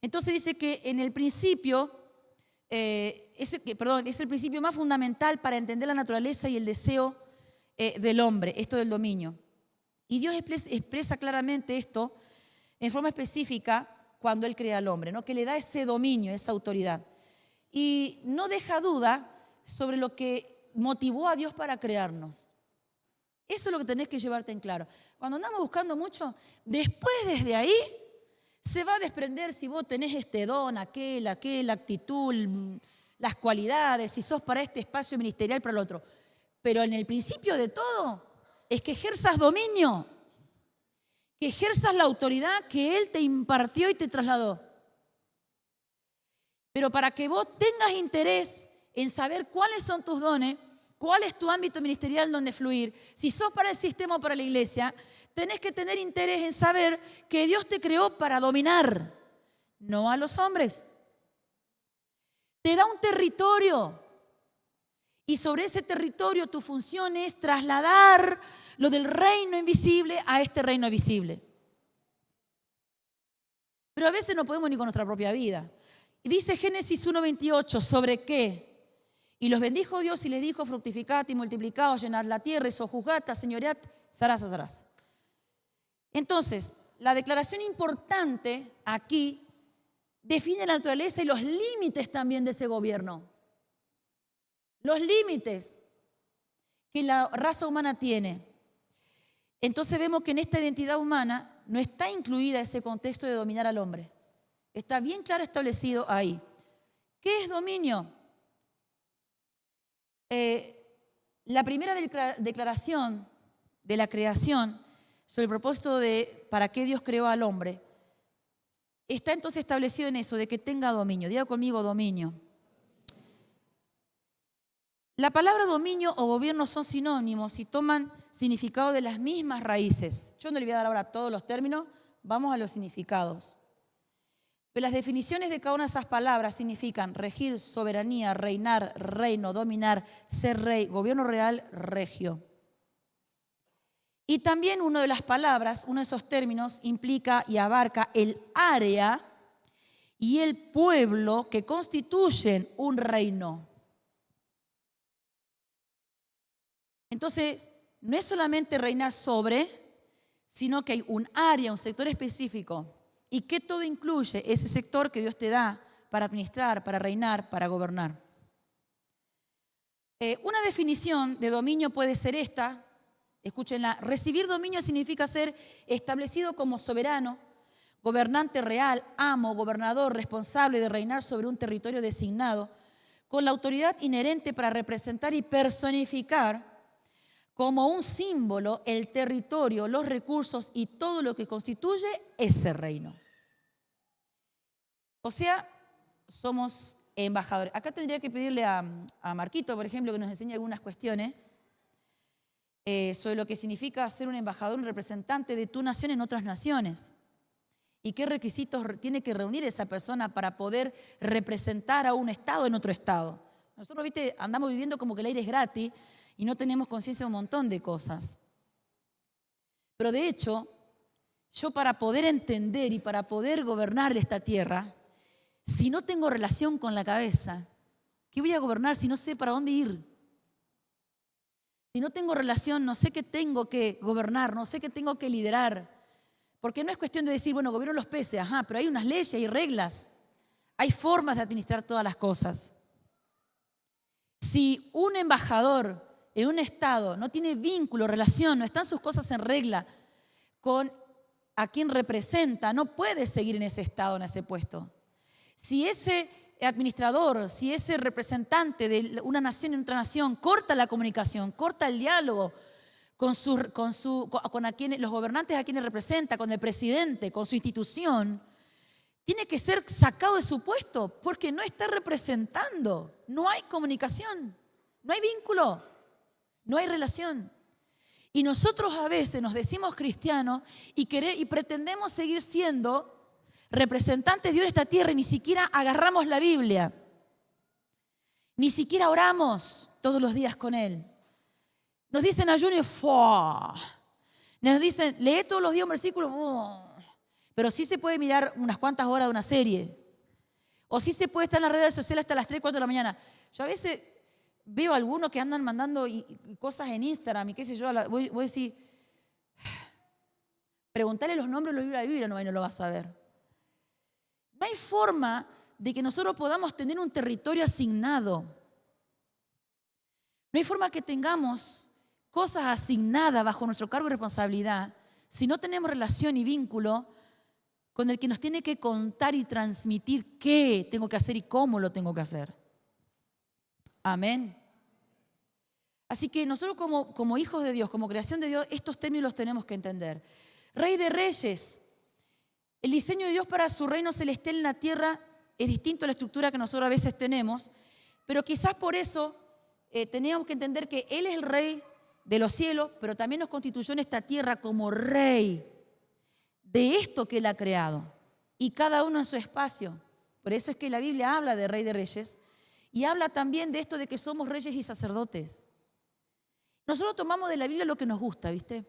Entonces dice que en el principio, es el principio más fundamental para entender la naturaleza y el deseo del hombre, esto del dominio. Y Dios expresa claramente esto en forma específica cuando Él crea al hombre, ¿no? Que le da ese dominio, esa autoridad. Y no deja duda sobre lo que motivó a Dios para crearnos. Eso es lo que tenés que llevarte en claro. Cuando andamos buscando mucho, después desde ahí se va a desprender si vos tenés este don, aquel, la actitud, las cualidades, si sos para este espacio ministerial, para el otro. Pero en el principio de todo es que ejerzas dominio, que ejerzas la autoridad que Él te impartió y te trasladó. Pero para que vos tengas interés en saber cuáles son tus dones, cuál es tu ámbito ministerial donde fluir, si sos para el sistema o para la iglesia, tenés que tener interés en saber que Dios te creó para dominar, no a los hombres. Te da un territorio y sobre ese territorio tu función es trasladar lo del reino invisible a este reino visible. Pero a veces no podemos ni con nuestra propia vida. Y dice Génesis 1:28, ¿sobre qué? Y los bendijo Dios y les dijo, fructificad y multiplicaos, llenad la tierra y sojuzgad, señoread, zarás. Entonces, la declaración importante aquí define la naturaleza y los límites también de ese gobierno. Los límites que la raza humana tiene. Entonces vemos que en esta identidad humana no está incluida ese contexto de dominar al hombre. Está bien claro establecido ahí. ¿Qué es dominio? La primera declaración de la creación sobre el propósito de para qué Dios creó al hombre está entonces establecido en eso, de que tenga dominio. Diga conmigo dominio. La palabra dominio o gobierno son sinónimos y toman significado de las mismas raíces. Yo no le voy a dar ahora todos los términos, vamos a los significados. Pero las definiciones de cada una de esas palabras significan regir, soberanía, reinar, reino, dominar, ser rey, gobierno real, regio. Y también una de las palabras, uno de esos términos, implica y abarca el área y el pueblo que constituyen un reino. Entonces, no es solamente reinar sobre, sino que hay un área, un sector específico. ¿Y qué todo incluye ese sector que Dios te da para administrar, para reinar, para gobernar? Una definición de dominio puede ser esta. Escúchenla. Recibir dominio significa ser establecido como soberano, gobernante real, amo, gobernador, responsable de reinar sobre un territorio designado, con la autoridad inherente para representar y personificar como un símbolo el territorio, los recursos y todo lo que constituye ese reino. O sea, somos embajadores. Acá tendría que pedirle a Marquito, por ejemplo, que nos enseñe algunas cuestiones sobre lo que significa ser un embajador, un representante de tu nación en otras naciones. Y qué requisitos tiene que reunir esa persona para poder representar a un estado en otro estado. Nosotros, viste, andamos viviendo como que el aire es gratis y no tenemos conciencia de un montón de cosas. Pero de hecho, yo para poder entender y para poder gobernar esta tierra, si no tengo relación con la cabeza, ¿qué voy a gobernar si no sé para dónde ir? Si no tengo relación, no sé qué tengo que gobernar, no sé qué tengo que liderar. Porque no es cuestión de decir, bueno, gobierno los peces, pero hay unas leyes, hay reglas, hay formas de administrar todas las cosas. Si un embajador en un estado no tiene vínculo, relación, no están sus cosas en regla con a quien representa, no puede seguir en ese estado, en ese puesto. Si ese administrador, si ese representante de una nación en otra nación corta la comunicación, corta el diálogo con los gobernantes a quienes representa, con el presidente, con su institución, tiene que ser sacado de su puesto porque no está representando. No hay comunicación, no hay vínculo, no hay relación. Y nosotros a veces nos decimos cristianos y pretendemos seguir siendo representantes de Dios en esta tierra y ni siquiera agarramos la Biblia, ni siquiera oramos todos los días con Él. Nos dicen ayuno y ¡fua! Nos dicen, lee todos los días un versículo, ¡oh! Pero sí se puede mirar unas cuantas horas de una serie. O sí se puede estar en las redes sociales hasta las 3, 4 de la mañana. Yo a veces veo a algunos que andan mandando cosas en Instagram y qué sé yo, voy a decir, preguntarle los nombres de los libros de la Biblia, no lo vas a ver. No hay forma de que nosotros podamos tener un territorio asignado. No hay forma que tengamos cosas asignadas bajo nuestro cargo y responsabilidad si no tenemos relación y vínculo con el que nos tiene que contar y transmitir qué tengo que hacer y cómo lo tengo que hacer. Amén. Así que nosotros como hijos de Dios, como creación de Dios, estos términos los tenemos que entender. Rey de reyes. El diseño de Dios para su reino celestial en la tierra es distinto a la estructura que nosotros a veces tenemos, pero quizás por eso teníamos que entender que Él es el Rey de los cielos, pero también nos constituyó en esta tierra como Rey de esto que Él ha creado, y cada uno en su espacio. Por eso es que la Biblia habla de Rey de Reyes y habla también de esto de que somos reyes y sacerdotes. Nosotros tomamos de la Biblia lo que nos gusta, ¿viste?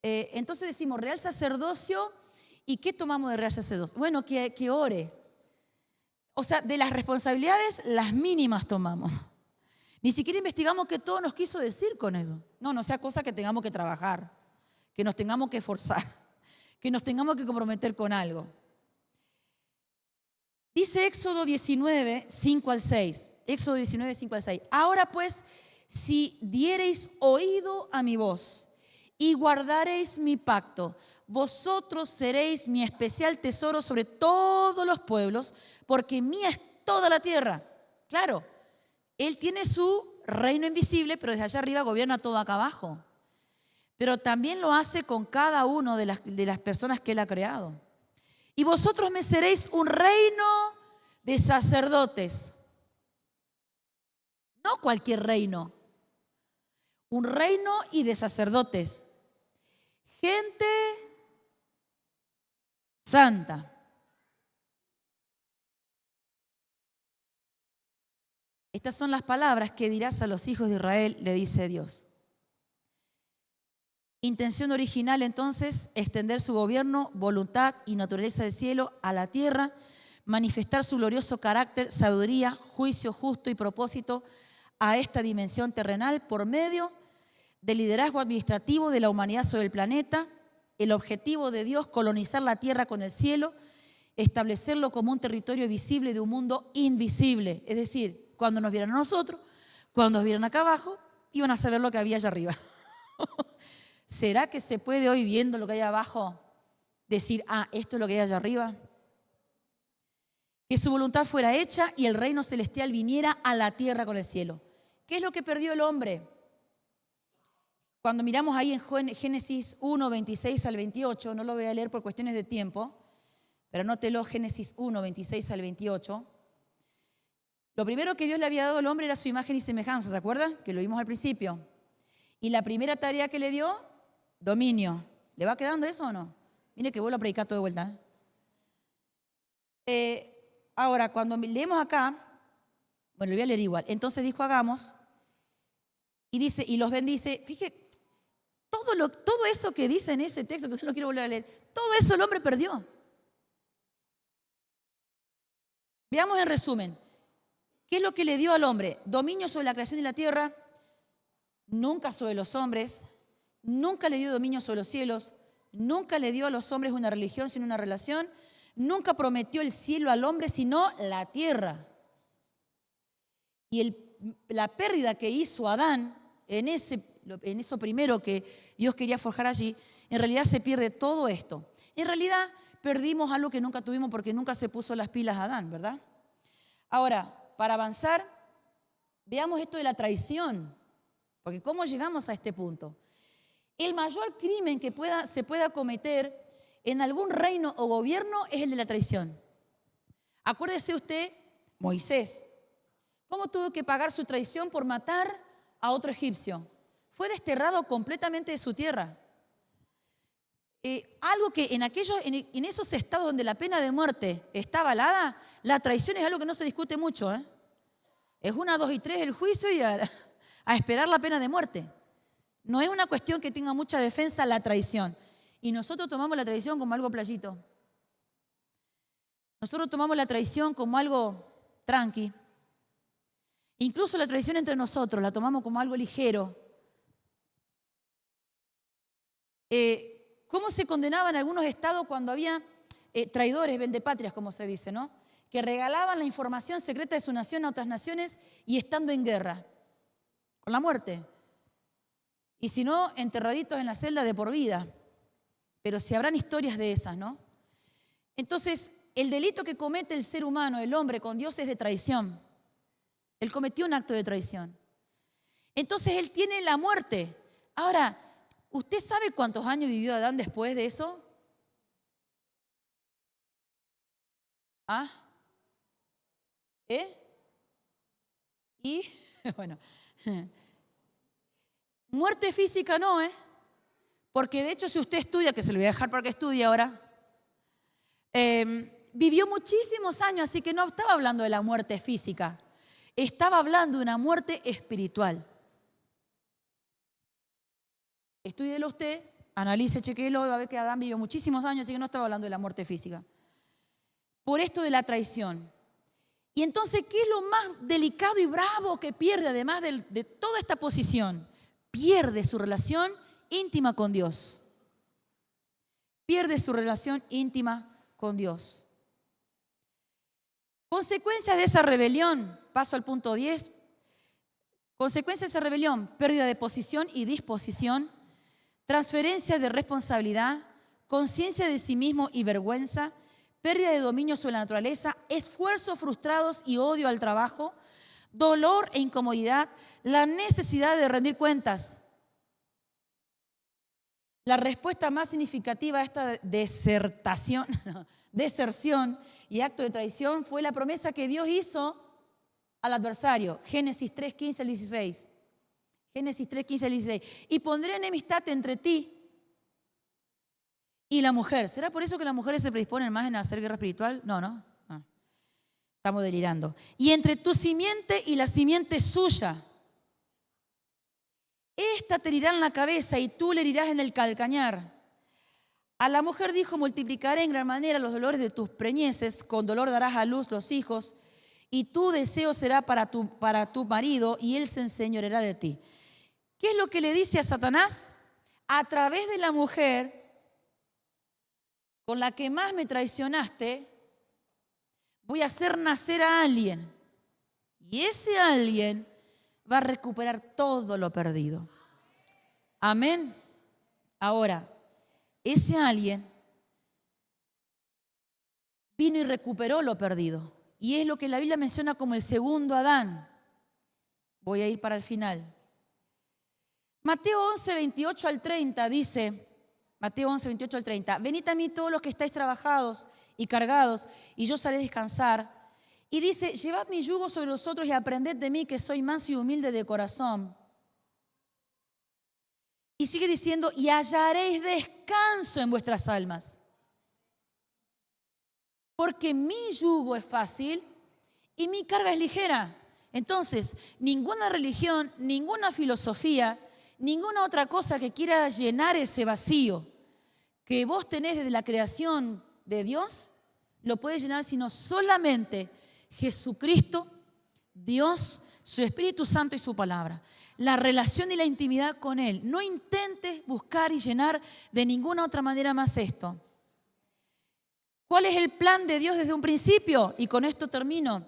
Entonces decimos real sacerdocio, ¿y qué tomamos de real sacerdocio? Bueno, que ore. O sea, de las responsabilidades, las mínimas tomamos. Ni siquiera investigamos qué todo nos quiso decir con eso. No sea cosa que tengamos que trabajar, que nos tengamos que esforzar, que nos tengamos que comprometer con algo. Dice Éxodo 19, 5 al 6. Éxodo 19, 5 al 6. Ahora pues, si diereis oído a mi voz y guardareis mi pacto, vosotros seréis mi especial tesoro sobre todos los pueblos, porque mía es toda la tierra. Claro, Él tiene su reino invisible, pero desde allá arriba gobierna todo acá abajo. Pero también lo hace con cada uno de las personas que Él ha creado. Y vosotros me seréis un reino de sacerdotes. No cualquier reino. Un reino y de sacerdotes. Gente santa. Estas son las palabras que dirás a los hijos de Israel, le dice Dios. Intención original entonces, extender su gobierno, voluntad y naturaleza del cielo a la tierra, manifestar su glorioso carácter, sabiduría, juicio justo y propósito a esta dimensión terrenal por medio del liderazgo administrativo de la humanidad sobre el planeta, el objetivo de Dios, colonizar la tierra con el cielo, establecerlo como un territorio visible de un mundo invisible. Es decir, cuando nos vieran a nosotros, cuando nos vieran acá abajo, iban a saber lo que había allá arriba. ¿Será que se puede hoy, viendo lo que hay abajo, decir, esto es lo que hay allá arriba? Que su voluntad fuera hecha y el reino celestial viniera a la tierra con el cielo. ¿Qué es lo que perdió el hombre? Cuando miramos ahí en Génesis 1, 26 al 28, no lo voy a leer por cuestiones de tiempo, pero anótelo, Génesis 1, 26 al 28. Lo primero que Dios le había dado al hombre era su imagen y semejanza, ¿se acuerdan? Que lo vimos al principio. Y la primera tarea que le dio, dominio. ¿Le va quedando eso o no? Mire que vuelvo a predicar todo de vuelta. Ahora, cuando leemos acá, bueno, lo voy a leer igual. Entonces dijo, hagamos, y dice, y los bendice. Fíjate, todo eso que dice en ese texto, que yo no quiero volver a leer, todo eso el hombre perdió. Veamos en resumen, ¿qué es lo que le dio al hombre? Dominio sobre la creación de la tierra, nunca sobre los hombres, nunca le dio dominio sobre los cielos, nunca le dio a los hombres una religión sino una relación, nunca prometió el cielo al hombre sino la tierra. Y la pérdida que hizo Adán en eso primero que Dios quería forjar allí, en realidad se pierde todo esto. En realidad perdimos algo que nunca tuvimos porque nunca se puso las pilas a Adán, ¿verdad? Ahora, para avanzar, veamos esto de la traición, porque ¿cómo llegamos a este punto? El mayor crimen que se pueda cometer en algún reino o gobierno es el de la traición. Acuérdese usted, Moisés, cómo tuvo que pagar su traición por matar a otro egipcio. Fue desterrado completamente de su tierra. Algo que en esos estados donde la pena de muerte está avalada, la traición es algo que no se discute mucho. Es 1, 2 y 3 el juicio y a a esperar la pena de muerte. No es una cuestión que tenga mucha defensa la traición. Y nosotros tomamos la traición como algo playito. Nosotros tomamos la traición como algo tranqui. Incluso la traición entre nosotros la tomamos como algo ligero. ¿Cómo se condenaba en algunos estados cuando había traidores, vendepatrias, como se dice, ¿no? Que regalaban la información secreta de su nación a otras naciones y estando en guerra, con la muerte. Y si no, enterraditos en la celda de por vida. Pero si habrán historias de esas, ¿no? Entonces, el delito que comete el ser humano, el hombre con Dios, es de traición. Él cometió un acto de traición. Entonces, él tiene la muerte. Ahora, ¿usted sabe cuántos años vivió Adán después de eso? ¿Ah? Y, bueno, muerte física no, porque de hecho si usted estudia, que se lo voy a dejar para que estudie ahora, vivió muchísimos años, así que no estaba hablando de la muerte física, estaba hablando de una muerte espiritual. Estúdielo usted, analice, chequéelo y va a ver que Adán vivió muchísimos años, así que no estaba hablando de la muerte física. Por esto de la traición. Y entonces, ¿qué es lo más delicado y bravo que pierde, además de toda esta posición? Pierde su relación íntima con Dios. Pierde su relación íntima con Dios. Consecuencias de esa rebelión, paso al punto 10. Consecuencias de esa rebelión, pérdida de posición y disposición, transferencia de responsabilidad, conciencia de sí mismo y vergüenza, pérdida de dominio sobre la naturaleza, esfuerzos frustrados y odio al trabajo, dolor e incomodidad, la necesidad de rendir cuentas. La respuesta más significativa a esta deserción y acto de traición fue la promesa que Dios hizo al adversario. Génesis 3:15 al 16. Génesis 3:15 al 16. Y pondré enemistad entre ti y la mujer. ¿Será por eso que las mujeres se predisponen más en hacer guerra espiritual? No. Estamos delirando. Y entre tu simiente y la simiente suya. Esta te herirá en la cabeza y tú le herirás en el calcañar. A la mujer dijo, multiplicaré en gran manera los dolores de tus preñeces, con dolor darás a luz los hijos, y tu deseo será para tu marido, y él se enseñoreará de ti. ¿Qué es lo que le dice a Satanás? A través de la mujer con la que más me traicionaste, voy a hacer nacer a alguien. Y ese alguien va a recuperar todo lo perdido. Amén. Ahora, ese alguien vino y recuperó lo perdido. Y es lo que la Biblia menciona como el segundo Adán. Voy a ir para el final. Mateo 11, 28 al 30 dice, Mateo 11, 28 al 30, venid a mí todos los que estáis trabajados y cargados, y yo os haré descansar. Y dice, llevad mi yugo sobre vosotros y aprended de mí, que soy manso y humilde de corazón. Y sigue diciendo, y hallaréis descanso en vuestras almas. Porque mi yugo es fácil y mi carga es ligera. Entonces, ninguna religión, ninguna filosofía, ninguna otra cosa que quiera llenar ese vacío que vos tenés desde la creación de Dios, lo puede llenar sino solamente Jesucristo, Dios, su Espíritu Santo y su palabra. La relación y la intimidad con Él. No intentes buscar y llenar de ninguna otra manera más esto. ¿Cuál es el plan de Dios desde un principio? Y con esto termino.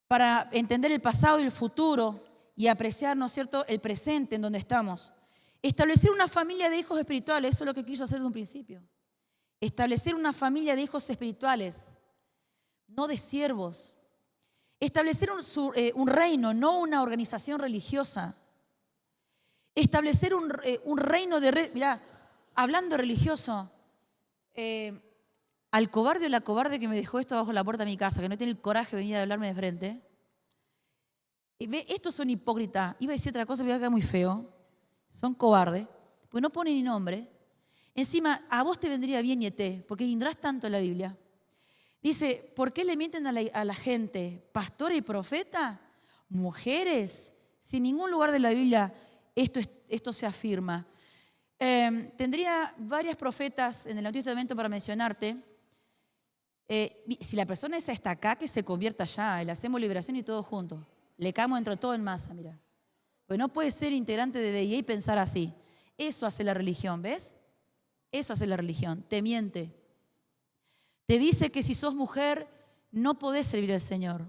Para entender el pasado y el futuro y apreciar, ¿no es cierto?, el presente en donde estamos. Establecer una familia de hijos espirituales, eso es lo que quiso hacer desde un principio. Establecer una familia de hijos espirituales, no de siervos. Establecer un reino, no una organización religiosa. Establecer un reino de... Mirá, hablando religioso, al cobarde o la cobarde que me dejó esto bajo la puerta de mi casa, que no tiene el coraje de venir a hablarme de frente. Estos son hipócritas. Iba a decir otra cosa, pero iba a quedar muy feo. Son cobardes, porque no ponen ni nombre. Encima, a vos te vendría bien, Yete, porque ignorás tanto la Biblia. Dice, ¿por qué le mienten a la gente? ¿Pastor y profeta? ¿Mujeres Si en ningún lugar de la Biblia esto se afirma. Tendría varias profetas en el Antiguo Testamento para mencionarte. Si la persona esa está acá, que se convierta allá, le hacemos liberación y todo juntos. Le caemos entre todo en masa, mira. Pues no puede ser integrante de BIA y pensar así. Eso hace la religión, ¿ves? Eso hace la religión, te miente. Te dice que si sos mujer no podés servir al Señor.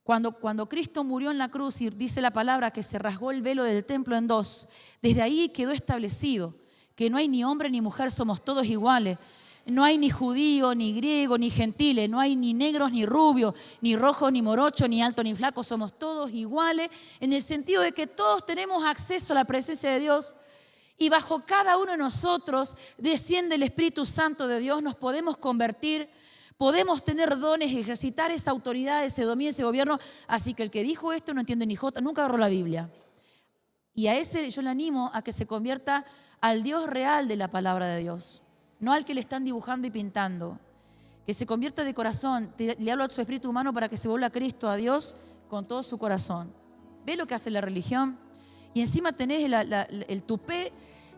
Cuando Cristo murió en la cruz y dice la palabra que se rasgó el velo del templo en dos, desde ahí quedó establecido que no hay ni hombre ni mujer, somos todos iguales. No hay ni judío, ni griego, ni gentiles, no hay ni negros, ni rubios, ni rojos, ni morochos, ni altos, ni flacos, somos todos iguales en el sentido de que todos tenemos acceso a la presencia de Dios y bajo cada uno de nosotros desciende el Espíritu Santo de Dios, nos podemos convertir, podemos tener dones, ejercitar esa autoridad, ese dominio, ese gobierno. Así que el que dijo esto no entiende ni jota, nunca agarró la Biblia. Y a ese yo le animo a que se convierta al Dios real de la palabra de Dios. No al que le están dibujando y pintando. Que se convierta de corazón. Le hablo a su espíritu humano para que se vuelva a Cristo, a Dios, con todo su corazón. ¿Ve lo que hace la religión? Y encima tenés el tupé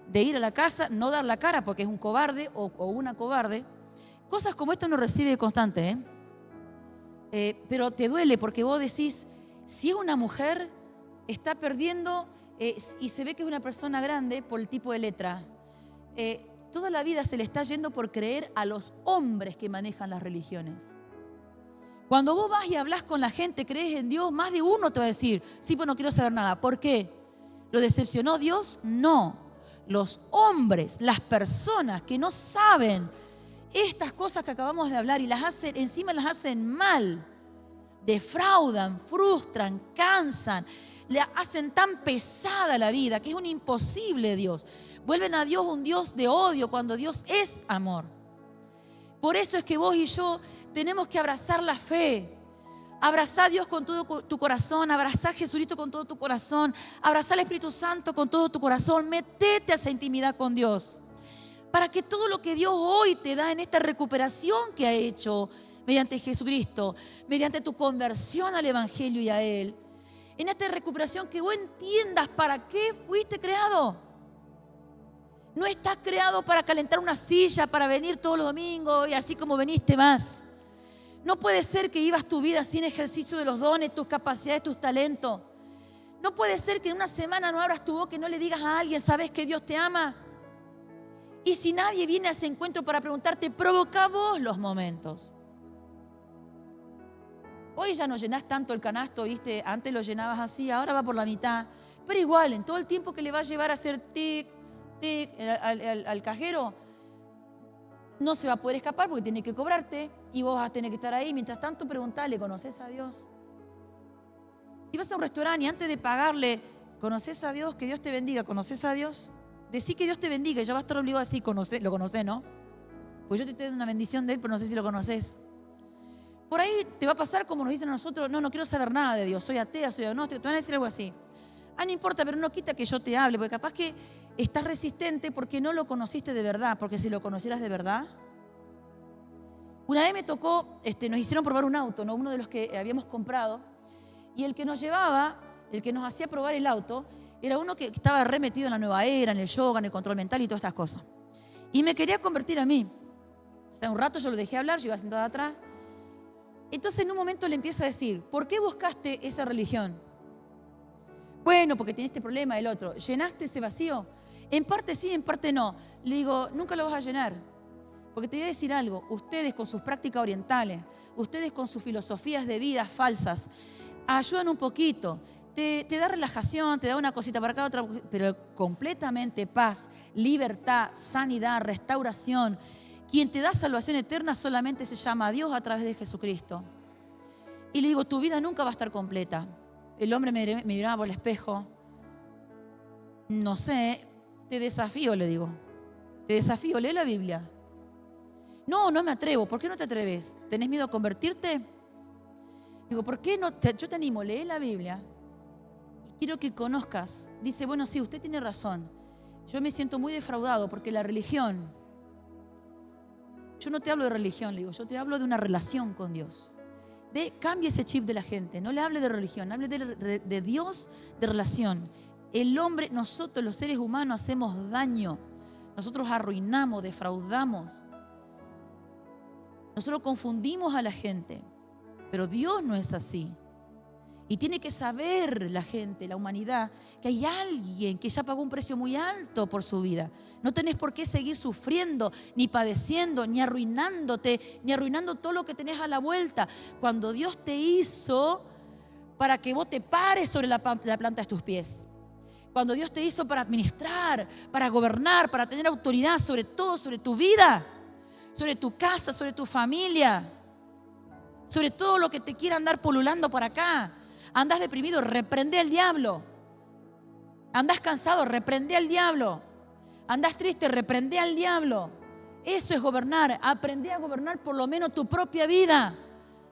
de ir a la casa, no dar la cara porque es un cobarde o una cobarde. Cosas como esta uno recibe constante, pero te duele porque vos decís, si es una mujer, está perdiendo y se ve que es una persona grande por el tipo de letra. Toda la vida se le está yendo por creer a los hombres que manejan las religiones. Cuando vos vas y hablas con la gente, crees en Dios, más de uno te va a decir, sí, pues no quiero saber nada. ¿Por qué? ¿Lo decepcionó Dios? No. Los hombres, las personas que no saben estas cosas que acabamos de hablar y las hacen, encima las hacen mal, defraudan, frustran, cansan, le hacen tan pesada la vida que es un imposible Dios. Vuelven a Dios un Dios de odio cuando Dios es amor. Por eso es que vos y yo tenemos que abrazar la fe. Abrazar a Dios con todo tu corazón, abrazar a Jesucristo con todo tu corazón, abrazar al Espíritu Santo con todo tu corazón, metete a esa intimidad con Dios. Para que todo lo que Dios hoy te da en esta recuperación que ha hecho mediante Jesucristo, mediante tu conversión al Evangelio y a Él, en esta recuperación que vos entiendas para qué fuiste creado. No estás creado para calentar una silla, para venir todos los domingos y así como veniste más. No puede ser que vivas tu vida sin ejercicio de los dones, tus capacidades, tus talentos. No puede ser que en una semana no abras tu boca y no le digas a alguien, ¿sabes que Dios te ama? Y si nadie viene a ese encuentro para preguntarte, provoca vos los momentos. Hoy ya no llenás tanto el canasto, ¿viste? Antes lo llenabas así, ahora va por la mitad. Pero igual, en todo el tiempo que le va a llevar a hacer tic, al cajero, no se va a poder escapar porque tiene que cobrarte y vos vas a tener que estar ahí. Mientras tanto, preguntale, ¿conoces a Dios? Si vas a un restaurante y antes de pagarle, ¿conoces a Dios? Que Dios te bendiga, ¿conoces a Dios? Decí que Dios te bendiga y ya va a estar obligado así, lo conocés, ¿no? Pues yo te estoy dando una bendición de Él, pero no sé si lo conoces. Por ahí te va a pasar como nos dicen a nosotros, no quiero saber nada de Dios, soy atea, soy agnóstico, te van a decir algo así. No importa, pero no quita que yo te hable, porque capaz que estás resistente porque no lo conociste de verdad, porque si lo conocieras de verdad. Una vez me tocó, nos hicieron probar un auto, ¿no? Uno de los que habíamos comprado, y el que nos llevaba, el que nos hacía probar el auto, era uno que estaba remetido en la nueva era, en el yoga, en el control mental y todas estas cosas. Y me quería convertir a mí. O sea, un rato yo lo dejé hablar, yo iba sentada atrás. Entonces en un momento le empiezo a decir, ¿por qué buscaste esa religión? Bueno, porque tienes este problema, el otro. ¿Llenaste ese vacío? En parte sí, en parte no. Le digo, nunca lo vas a llenar. Porque te voy a decir algo, ustedes con sus prácticas orientales, ustedes con sus filosofías de vida falsas, ayudan un poquito, te da relajación, te da una cosita para acá, otra, pero completamente paz, libertad, sanidad, restauración. Quien te da salvación eterna solamente se llama Dios a través de Jesucristo. Y le digo, tu vida nunca va a estar completa. El hombre me miraba por el espejo. No sé, te desafío, le digo. Te desafío, lee la Biblia. No me atrevo. ¿Por qué no te atreves? ¿Tenés miedo a convertirte? Digo, ¿por qué no? Yo te animo, lee la Biblia. Y quiero que conozcas. Dice, bueno, sí, usted tiene razón. Yo me siento muy defraudado porque la religión, yo no te hablo de religión, le digo, yo te hablo de una relación con Dios. Ve, cambie ese chip de la gente. No le hable de religión, hable de Dios, de relación. El hombre, nosotros los seres humanos hacemos daño. Nosotros arruinamos, defraudamos. Nosotros confundimos a la gente. Pero Dios no es así. Y tiene que saber la gente, la humanidad, que hay alguien que ya pagó un precio muy alto por su vida. No tenés por qué seguir sufriendo, ni padeciendo, ni arruinándote, ni arruinando todo lo que tenés a la vuelta. Cuando Dios te hizo para que vos te pares sobre la planta de tus pies. Cuando Dios te hizo para administrar, para gobernar, para tener autoridad sobre todo, sobre tu vida, sobre tu casa, sobre tu familia, sobre todo lo que te quiera andar polulando por acá. Andás deprimido, reprende al diablo. Andás cansado, reprende al diablo. Andás triste, reprende al diablo. Eso es gobernar. Aprende a gobernar por lo menos tu propia vida.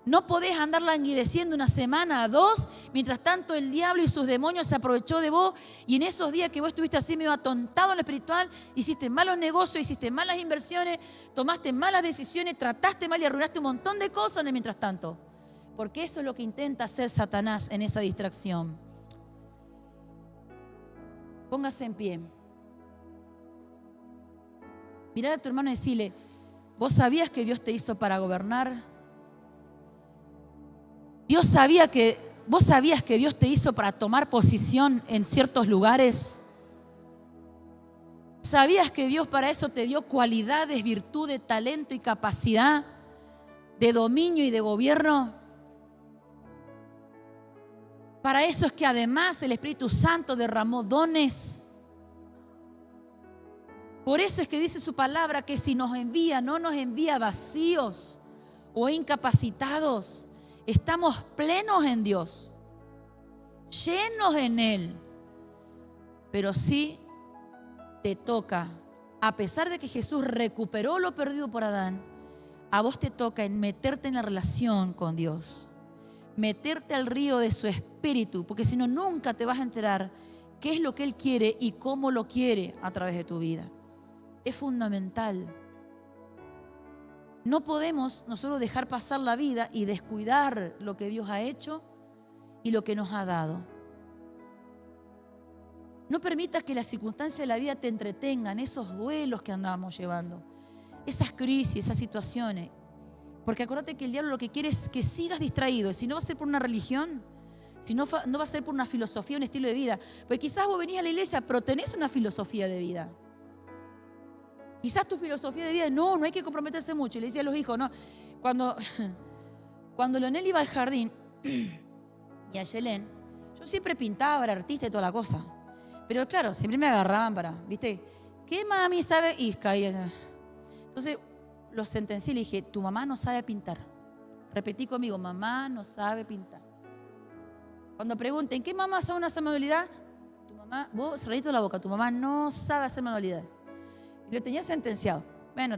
No podés andar languideciendo una semana, 2, mientras tanto el diablo y sus demonios se aprovechó de vos, y en esos días que vos estuviste así medio atontado en lo espiritual, hiciste malos negocios, hiciste malas inversiones, tomaste malas decisiones, trataste mal y arruinaste un montón de cosas en el mientras tanto. Porque eso es lo que intenta hacer Satanás en esa distracción. Póngase en pie. Mirá a tu hermano y decirle, ¿vos sabías que Dios te hizo para gobernar? ¿Vos sabías que Dios te hizo para tomar posición en ciertos lugares? ¿Sabías que Dios para eso te dio cualidades, virtudes, talento y capacidad de dominio y de gobierno? Para eso es que además el Espíritu Santo derramó dones. Por eso es que dice su palabra que si nos envía, no nos envía vacíos o incapacitados. Estamos plenos en Dios, llenos en Él. Pero sí te toca, a pesar de que Jesús recuperó lo perdido por Adán, a vos te toca en meterte en la relación con Dios. Meterte al río de su espíritu, porque si no nunca te vas a enterar qué es lo que Él quiere y cómo lo quiere a través de tu vida. Es fundamental. No podemos nosotros dejar pasar la vida y descuidar lo que Dios ha hecho y lo que nos ha dado. No permitas que las circunstancias de la vida te entretengan, esos duelos que andábamos llevando, esas crisis, esas situaciones. Porque acuérdate que el diablo lo que quiere es que sigas distraído. Si no va a ser por una religión, si no va a ser por una filosofía, un estilo de vida. Porque quizás vos venís a la iglesia, pero tenés una filosofía de vida. Quizás tu filosofía de vida, no hay que comprometerse mucho. Y le decía a los hijos, no. Cuando Leonel iba al jardín y a Yelén, yo siempre pintaba, era artista y toda la cosa. Pero claro, siempre me agarraban para, ¿viste? ¿Qué mami sabe? Y caía. Entonces los sentencié y le dije, tu mamá no sabe pintar. Repetí conmigo, mamá no sabe pintar. Cuando pregunten, ¿qué mamá sabe hacer manualidad? Tu mamá, vos cerradito la boca, tu mamá no sabe hacer manualidad. Y lo tenía sentenciado. Bueno,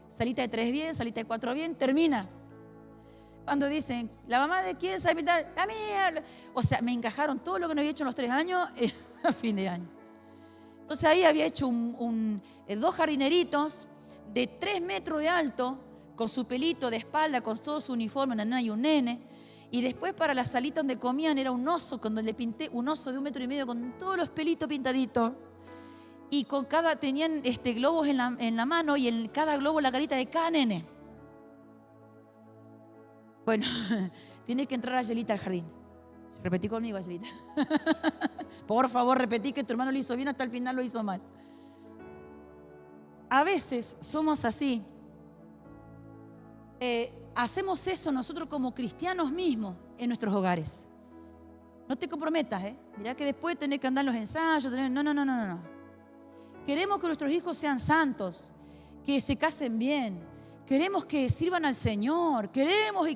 salita de 3 bien, salita de 4 bien, termina. Cuando dicen, ¿la mamá de quién sabe pintar? La mía. O sea, me encajaron todo lo que no había hecho en los 3 años a fin de año. Entonces ahí había hecho 2 jardineritos de 3 metros de alto, con su pelito de espalda, con todo su uniforme, una nena y un nene. Y después para la salita donde comían era un oso, cuando le pinté un oso de 1,5 metros con todos los pelitos pintaditos. Y con tenían globos en la mano y en cada globo la carita de cada nene. Bueno, tiene que entrar Ayelita al jardín. Repetí conmigo, Ayelita. Por favor, repetí que tu hermano lo hizo bien, hasta el final lo hizo mal. A veces somos así. Hacemos eso nosotros como cristianos mismos en nuestros hogares. No te comprometas, Mirá que después tenés que andar en los ensayos. No. Queremos que nuestros hijos sean santos, que se casen bien. Queremos que sirvan al Señor. Queremos.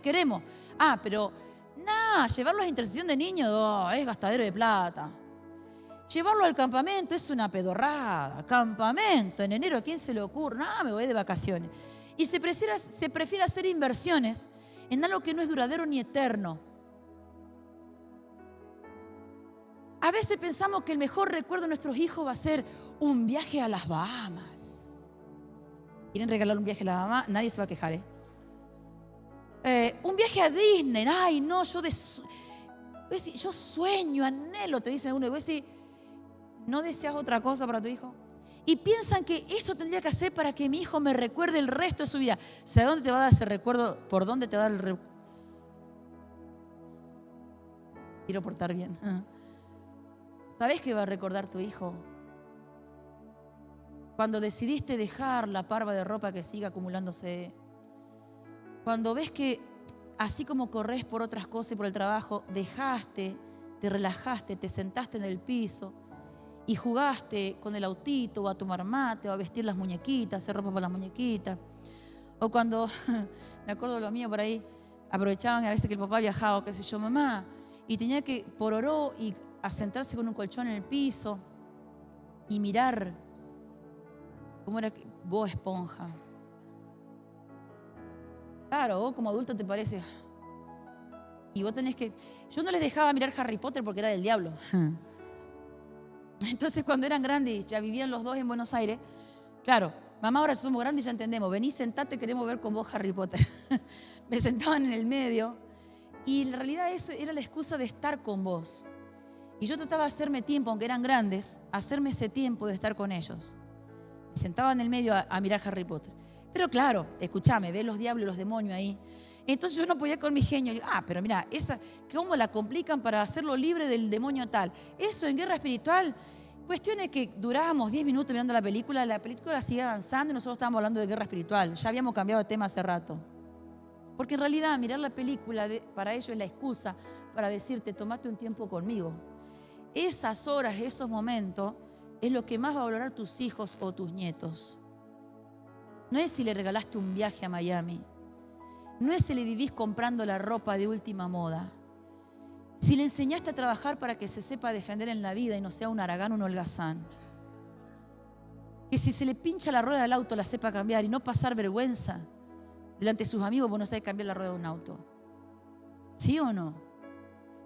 Pero llevarlos a intercesión de niños es gastadero de plata. Llevarlo al campamento es una pedorrada. Campamento, en enero, ¿a quién se le ocurre? Me voy de vacaciones. Y se prefiere hacer inversiones en algo que no es duradero ni eterno. A veces pensamos que el mejor recuerdo de nuestros hijos va a ser un viaje a las Bahamas. ¿Quieren regalar un viaje a las Bahamas? Nadie se va a quejar, Un viaje a Disney. Ay, no, yo sueño, anhelo, te dicen alguno. Y vos decís, ¿no deseas otra cosa para tu hijo? Y piensan que eso tendría que hacer para que mi hijo me recuerde el resto de su vida. ¿Sabes dónde te va a dar ese recuerdo? ¿Por dónde te va a dar el recuerdo? Quiero portar bien. ¿Sabes qué va a recordar tu hijo? Cuando decidiste dejar la parva de ropa que siga acumulándose. Cuando ves que así como corres por otras cosas y por el trabajo, dejaste, te relajaste, te sentaste en el piso y jugaste con el autito o a tomar mate o a vestir las muñequitas, hacer ropa para las muñequitas. O cuando, me acuerdo de lo mío por ahí, aprovechaban a veces que el papá viajaba, qué sé yo, mamá, y tenía que, por oró, y a sentarse con un colchón en el piso y mirar cómo era Bob Esponja. Claro, vos como adulto te parece. Y vos tenés que... Yo no les dejaba mirar Harry Potter porque era del diablo. Entonces cuando eran grandes, ya vivían los dos en Buenos Aires. Claro, mamá, ahora somos grandes y ya entendemos. Vení, sentate, queremos ver con vos Harry Potter. Me sentaban en el medio. Y en realidad eso era la excusa de estar con vos. Y yo trataba de hacerme tiempo, aunque eran grandes, hacerme ese tiempo de estar con ellos. Me sentaba en el medio a mirar Harry Potter. Pero claro, escúchame, ves los diablos y los demonios ahí. Entonces yo no podía con mi genio. Digo, pero mira, ¿cómo la complican para hacerlo libre del demonio tal? Eso en guerra espiritual, cuestiones que durábamos 10 minutos mirando la película sigue avanzando y nosotros estábamos hablando de guerra espiritual. Ya habíamos cambiado de tema hace rato. Porque en realidad mirar la película para ellos es la excusa para decirte, tomate un tiempo conmigo. Esas horas, esos momentos, es lo que más va a valorar tus hijos o tus nietos. No es si le regalaste un viaje a Miami. No es si le vivís comprando la ropa de última moda. Si le enseñaste a trabajar para que se sepa defender en la vida y no sea un haragán, un holgazán. Que si se le pincha la rueda del auto la sepa cambiar y no pasar vergüenza delante de sus amigos porque no sabe cambiar la rueda de un auto. ¿Sí o no?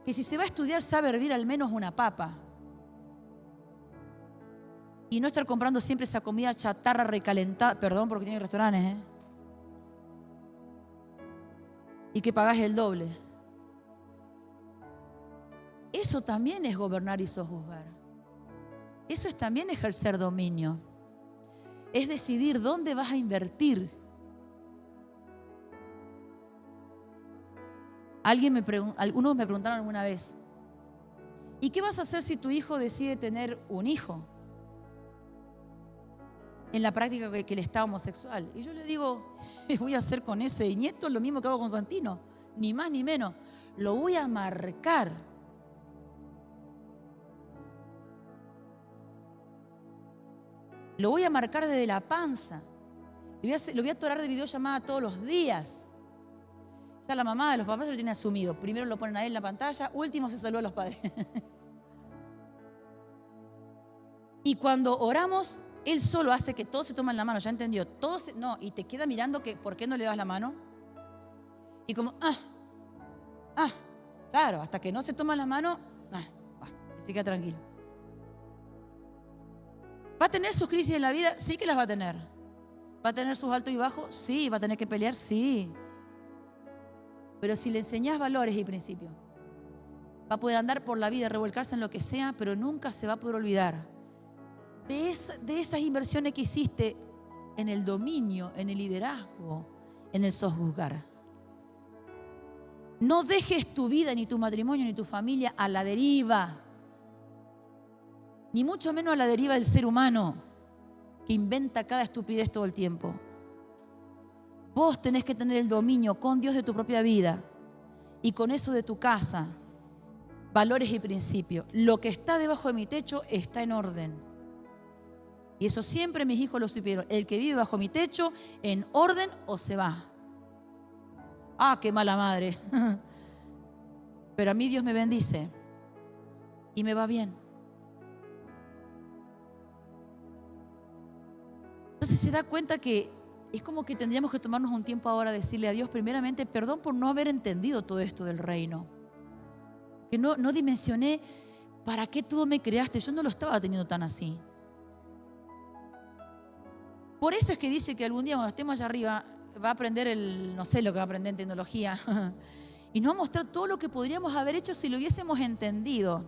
Que si se va a estudiar sabe hervir al menos una papa. Y no estar comprando siempre esa comida chatarra recalentada. Perdón porque tiene restaurantes, y que pagás el doble. Eso también es gobernar y sojuzgar. Eso es también ejercer dominio. Es decidir dónde vas a invertir. Algunos me preguntaron alguna vez, ¿y qué vas a hacer si tu hijo decide tener un hijo? En la práctica que él está homosexual. Y yo le digo, voy a hacer con ese nieto lo mismo que hago con Santino, ni más ni menos. Lo voy a marcar. Lo voy a marcar desde la panza. Lo voy a atorar de videollamada todos los días. Ya la mamá de los papás ya lo tiene asumido. Primero lo ponen a él en la pantalla, último se saluda a los padres. Y cuando oramos, él solo hace que todos se tomen la mano, ¿ya entendió? Y te queda mirando que ¿por qué no le das la mano? Y como, claro, hasta que no se toman la mano, se queda tranquilo. ¿Va a tener sus crisis en la vida? Sí que las va a tener. ¿Va a tener sus altos y bajos? Sí. ¿Va a tener que pelear? Sí. Pero si le enseñás valores y principios, va a poder andar por la vida, revolcarse en lo que sea, pero nunca se va a poder olvidar de esas inversiones que hiciste en el dominio, en el liderazgo, en el sojuzgar. No dejes tu vida, ni tu matrimonio, ni tu familia a la deriva, ni mucho menos a la deriva del ser humano que inventa cada estupidez todo el tiempo. Vos tenés que tener el dominio con Dios de tu propia vida y con eso de tu casa, valores y principios. Lo que está debajo de mi techo está en orden. Y eso siempre mis hijos lo supieron. El que vive bajo mi techo, en orden o se va. Qué mala madre. Pero a mí Dios me bendice y me va bien. Entonces se da cuenta que es como que tendríamos que tomarnos un tiempo ahora a decirle a Dios primeramente perdón por no haber entendido todo esto del reino. Que no dimensioné para qué tú me creaste. Yo no lo estaba teniendo tan así. Por eso es que dice que algún día cuando estemos allá arriba, va a aprender no sé lo que va a aprender en tecnología, y nos va a mostrar todo lo que podríamos haber hecho si lo hubiésemos entendido.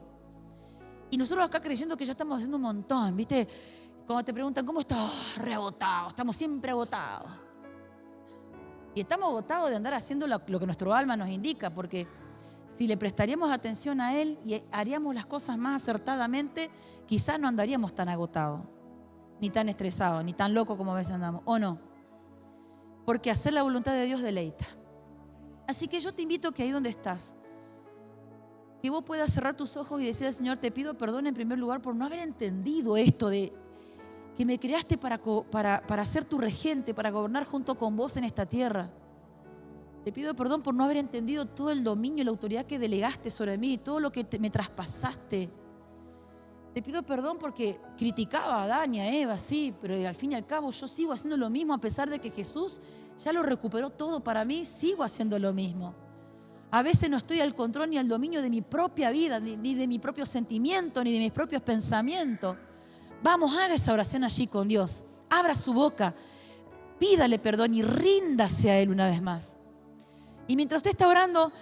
Y nosotros acá creyendo que ya estamos haciendo un montón, ¿viste? Cuando te preguntan, ¿cómo estás? Reagotados, estamos siempre agotados. Y estamos agotados de andar haciendo lo que nuestro alma nos indica, porque si le prestaríamos atención a Él y haríamos las cosas más acertadamente, quizás no andaríamos tan agotados, ni tan estresados, ni tan locos como a veces andamos, ¿o no? Porque hacer la voluntad de Dios deleita. Así que yo te invito que ahí donde estás, que vos puedas cerrar tus ojos y decir al Señor, te pido perdón en primer lugar por no haber entendido esto de que me creaste para ser tu regente, para gobernar junto con vos en esta tierra. Te pido perdón por no haber entendido todo el dominio y la autoridad que delegaste sobre mí, todo lo que me traspasaste. Te pido perdón porque criticaba a Adán y a Eva, sí, pero al fin y al cabo yo sigo haciendo lo mismo a pesar de que Jesús ya lo recuperó todo para mí, sigo haciendo lo mismo. A veces no estoy al control ni al dominio de mi propia vida, ni de mi propio sentimiento, ni de mis propios pensamientos. Vamos, haga esa oración allí con Dios. Abra su boca, pídale perdón y ríndase a Él una vez más. Y mientras usted está orando,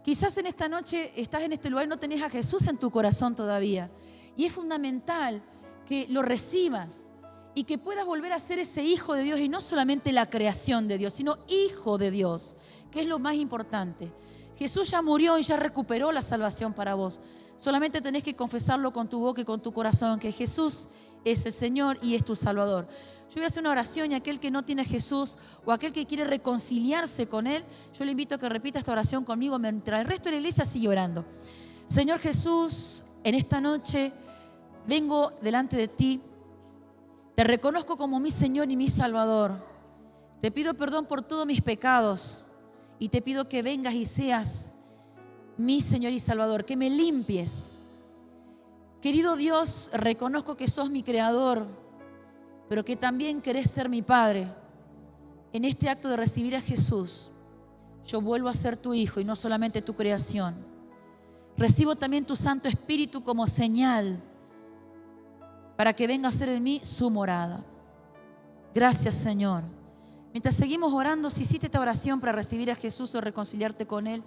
quizás en esta noche estás en este lugar y no tenés a Jesús en tu corazón todavía. Y es fundamental que lo recibas y que puedas volver a ser ese hijo de Dios, y no solamente la creación de Dios, sino hijo de Dios, que es lo más importante. Jesús ya murió y ya recuperó la salvación para vos. Solamente tenés que confesarlo con tu boca y con tu corazón, que Jesús es el Señor y es tu Salvador. Yo voy a hacer una oración y aquel que no tiene a Jesús o aquel que quiere reconciliarse con Él, yo le invito a que repita esta oración conmigo mientras el resto de la iglesia sigue orando. Señor Jesús, en esta noche vengo delante de ti. Te reconozco como mi Señor y mi Salvador. Te pido perdón por todos mis pecados y te pido que vengas y seas mi Señor y Salvador, que me limpies. Querido Dios, reconozco que sos mi creador, pero que también querés ser mi Padre. En este acto de recibir a Jesús, yo vuelvo a ser tu hijo y no solamente tu creación. Recibo también tu Santo Espíritu como señal para que venga a ser en mí su morada. Gracias, Señor. Mientras seguimos orando, si hiciste esta oración para recibir a Jesús o reconciliarte con Él,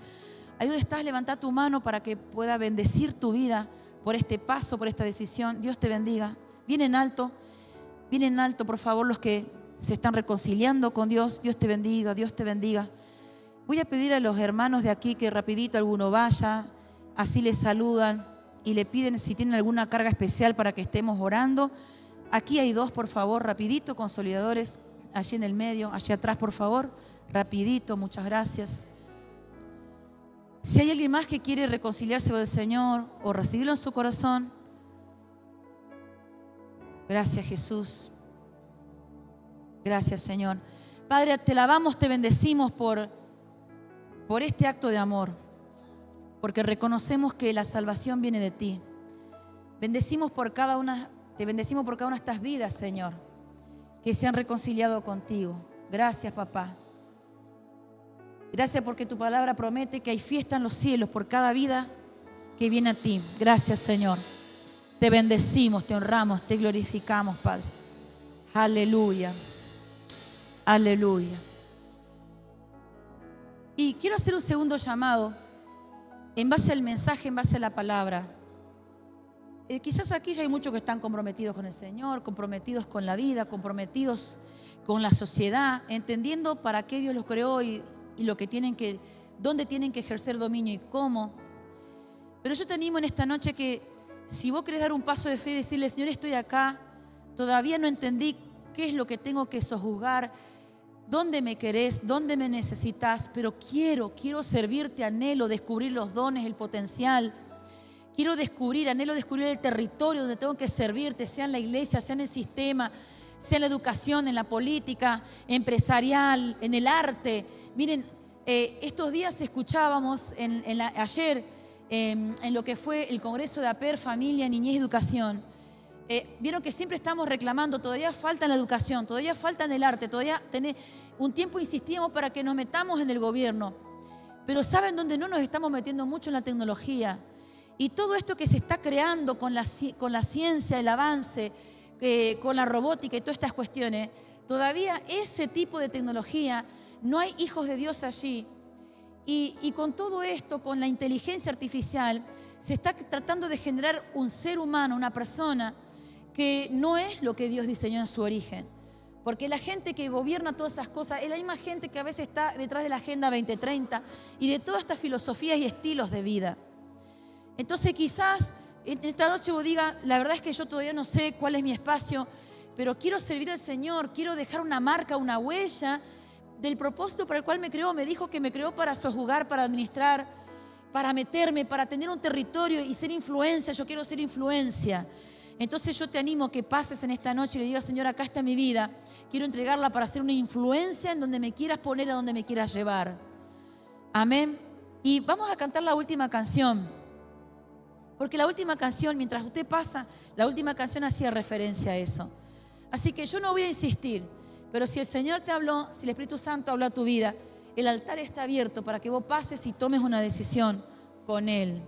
ahí donde estás, levanta tu mano para que pueda bendecir tu vida por este paso, por esta decisión. Dios te bendiga. Bien en alto, por favor, los que se están reconciliando con Dios. Dios te bendiga, Dios te bendiga. Voy a pedir a los hermanos de aquí que rapidito alguno vaya, así les saludan y le piden si tienen alguna carga especial para que estemos orando. Aquí hay dos, por favor, rapidito, consolidadores, allí en el medio, allí atrás, por favor, rapidito, muchas gracias. Si hay alguien más que quiere reconciliarse con el Señor o recibirlo en su corazón, gracias, Jesús. Gracias, Señor. Padre, te alabamos, te bendecimos por este acto de amor, porque reconocemos que la salvación viene de ti. Te bendecimos por cada una de estas vidas, Señor, que se han reconciliado contigo. Gracias, papá. Gracias porque tu palabra promete que hay fiesta en los cielos por cada vida que viene a ti. Gracias, Señor. Te bendecimos, te honramos, te glorificamos, Padre. Aleluya. Aleluya. Y quiero hacer un segundo llamado en base al mensaje, en base a la palabra. Quizás aquí ya hay muchos que están comprometidos con el Señor, comprometidos con la vida, comprometidos con la sociedad, entendiendo para qué Dios los creó y lo que dónde tienen que ejercer dominio y cómo. Pero yo te animo en esta noche que si vos querés dar un paso de fe y decirle, Señor, estoy acá, todavía no entendí qué es lo que tengo que sojuzgar, dónde me querés, dónde me necesitas, pero quiero servirte, anhelo descubrir los dones, el potencial. Anhelo descubrir el territorio donde tengo que servirte, sea en la iglesia, sea en el sistema, sea en la educación, en la política, empresarial, en el arte. Miren, estos días escuchábamos ayer en lo que fue el Congreso de APER, Familia, Niñez y Educación. Vieron que siempre estamos reclamando, todavía falta en la educación, todavía falta en el arte, un tiempo insistíamos para que nos metamos en el gobierno. Pero ¿saben dónde no nos estamos metiendo mucho? En la tecnología. Y todo esto que se está creando con la ciencia, el avance, con la robótica y todas estas cuestiones, todavía ese tipo de tecnología no hay hijos de Dios allí. Y con todo esto, con la inteligencia artificial, se está tratando de generar un ser humano, una persona que no es lo que Dios diseñó en su origen. Porque la gente que gobierna todas esas cosas es la misma gente que a veces está detrás de la Agenda 2030 y de todas estas filosofías y estilos de vida. Entonces quizás en esta noche vos digas, la verdad es que yo todavía no sé cuál es mi espacio, pero quiero servir al Señor, quiero dejar una marca, una huella del propósito para el cual me creó. Me dijo que me creó para sojuzgar, para administrar, para meterme, para tener un territorio y ser influencia. Yo quiero ser influencia. Entonces yo te animo a que pases en esta noche y le digas, Señor, acá está mi vida. Quiero entregarla para ser una influencia en donde me quieras poner, a donde me quieras llevar. Amén. Y vamos a cantar la última canción. Porque la última canción, mientras usted pasa, la última canción hacía referencia a eso. Así que yo no voy a insistir, pero si el Señor te habló, si el Espíritu Santo habló a tu vida, el altar está abierto para que vos pases y tomes una decisión con Él.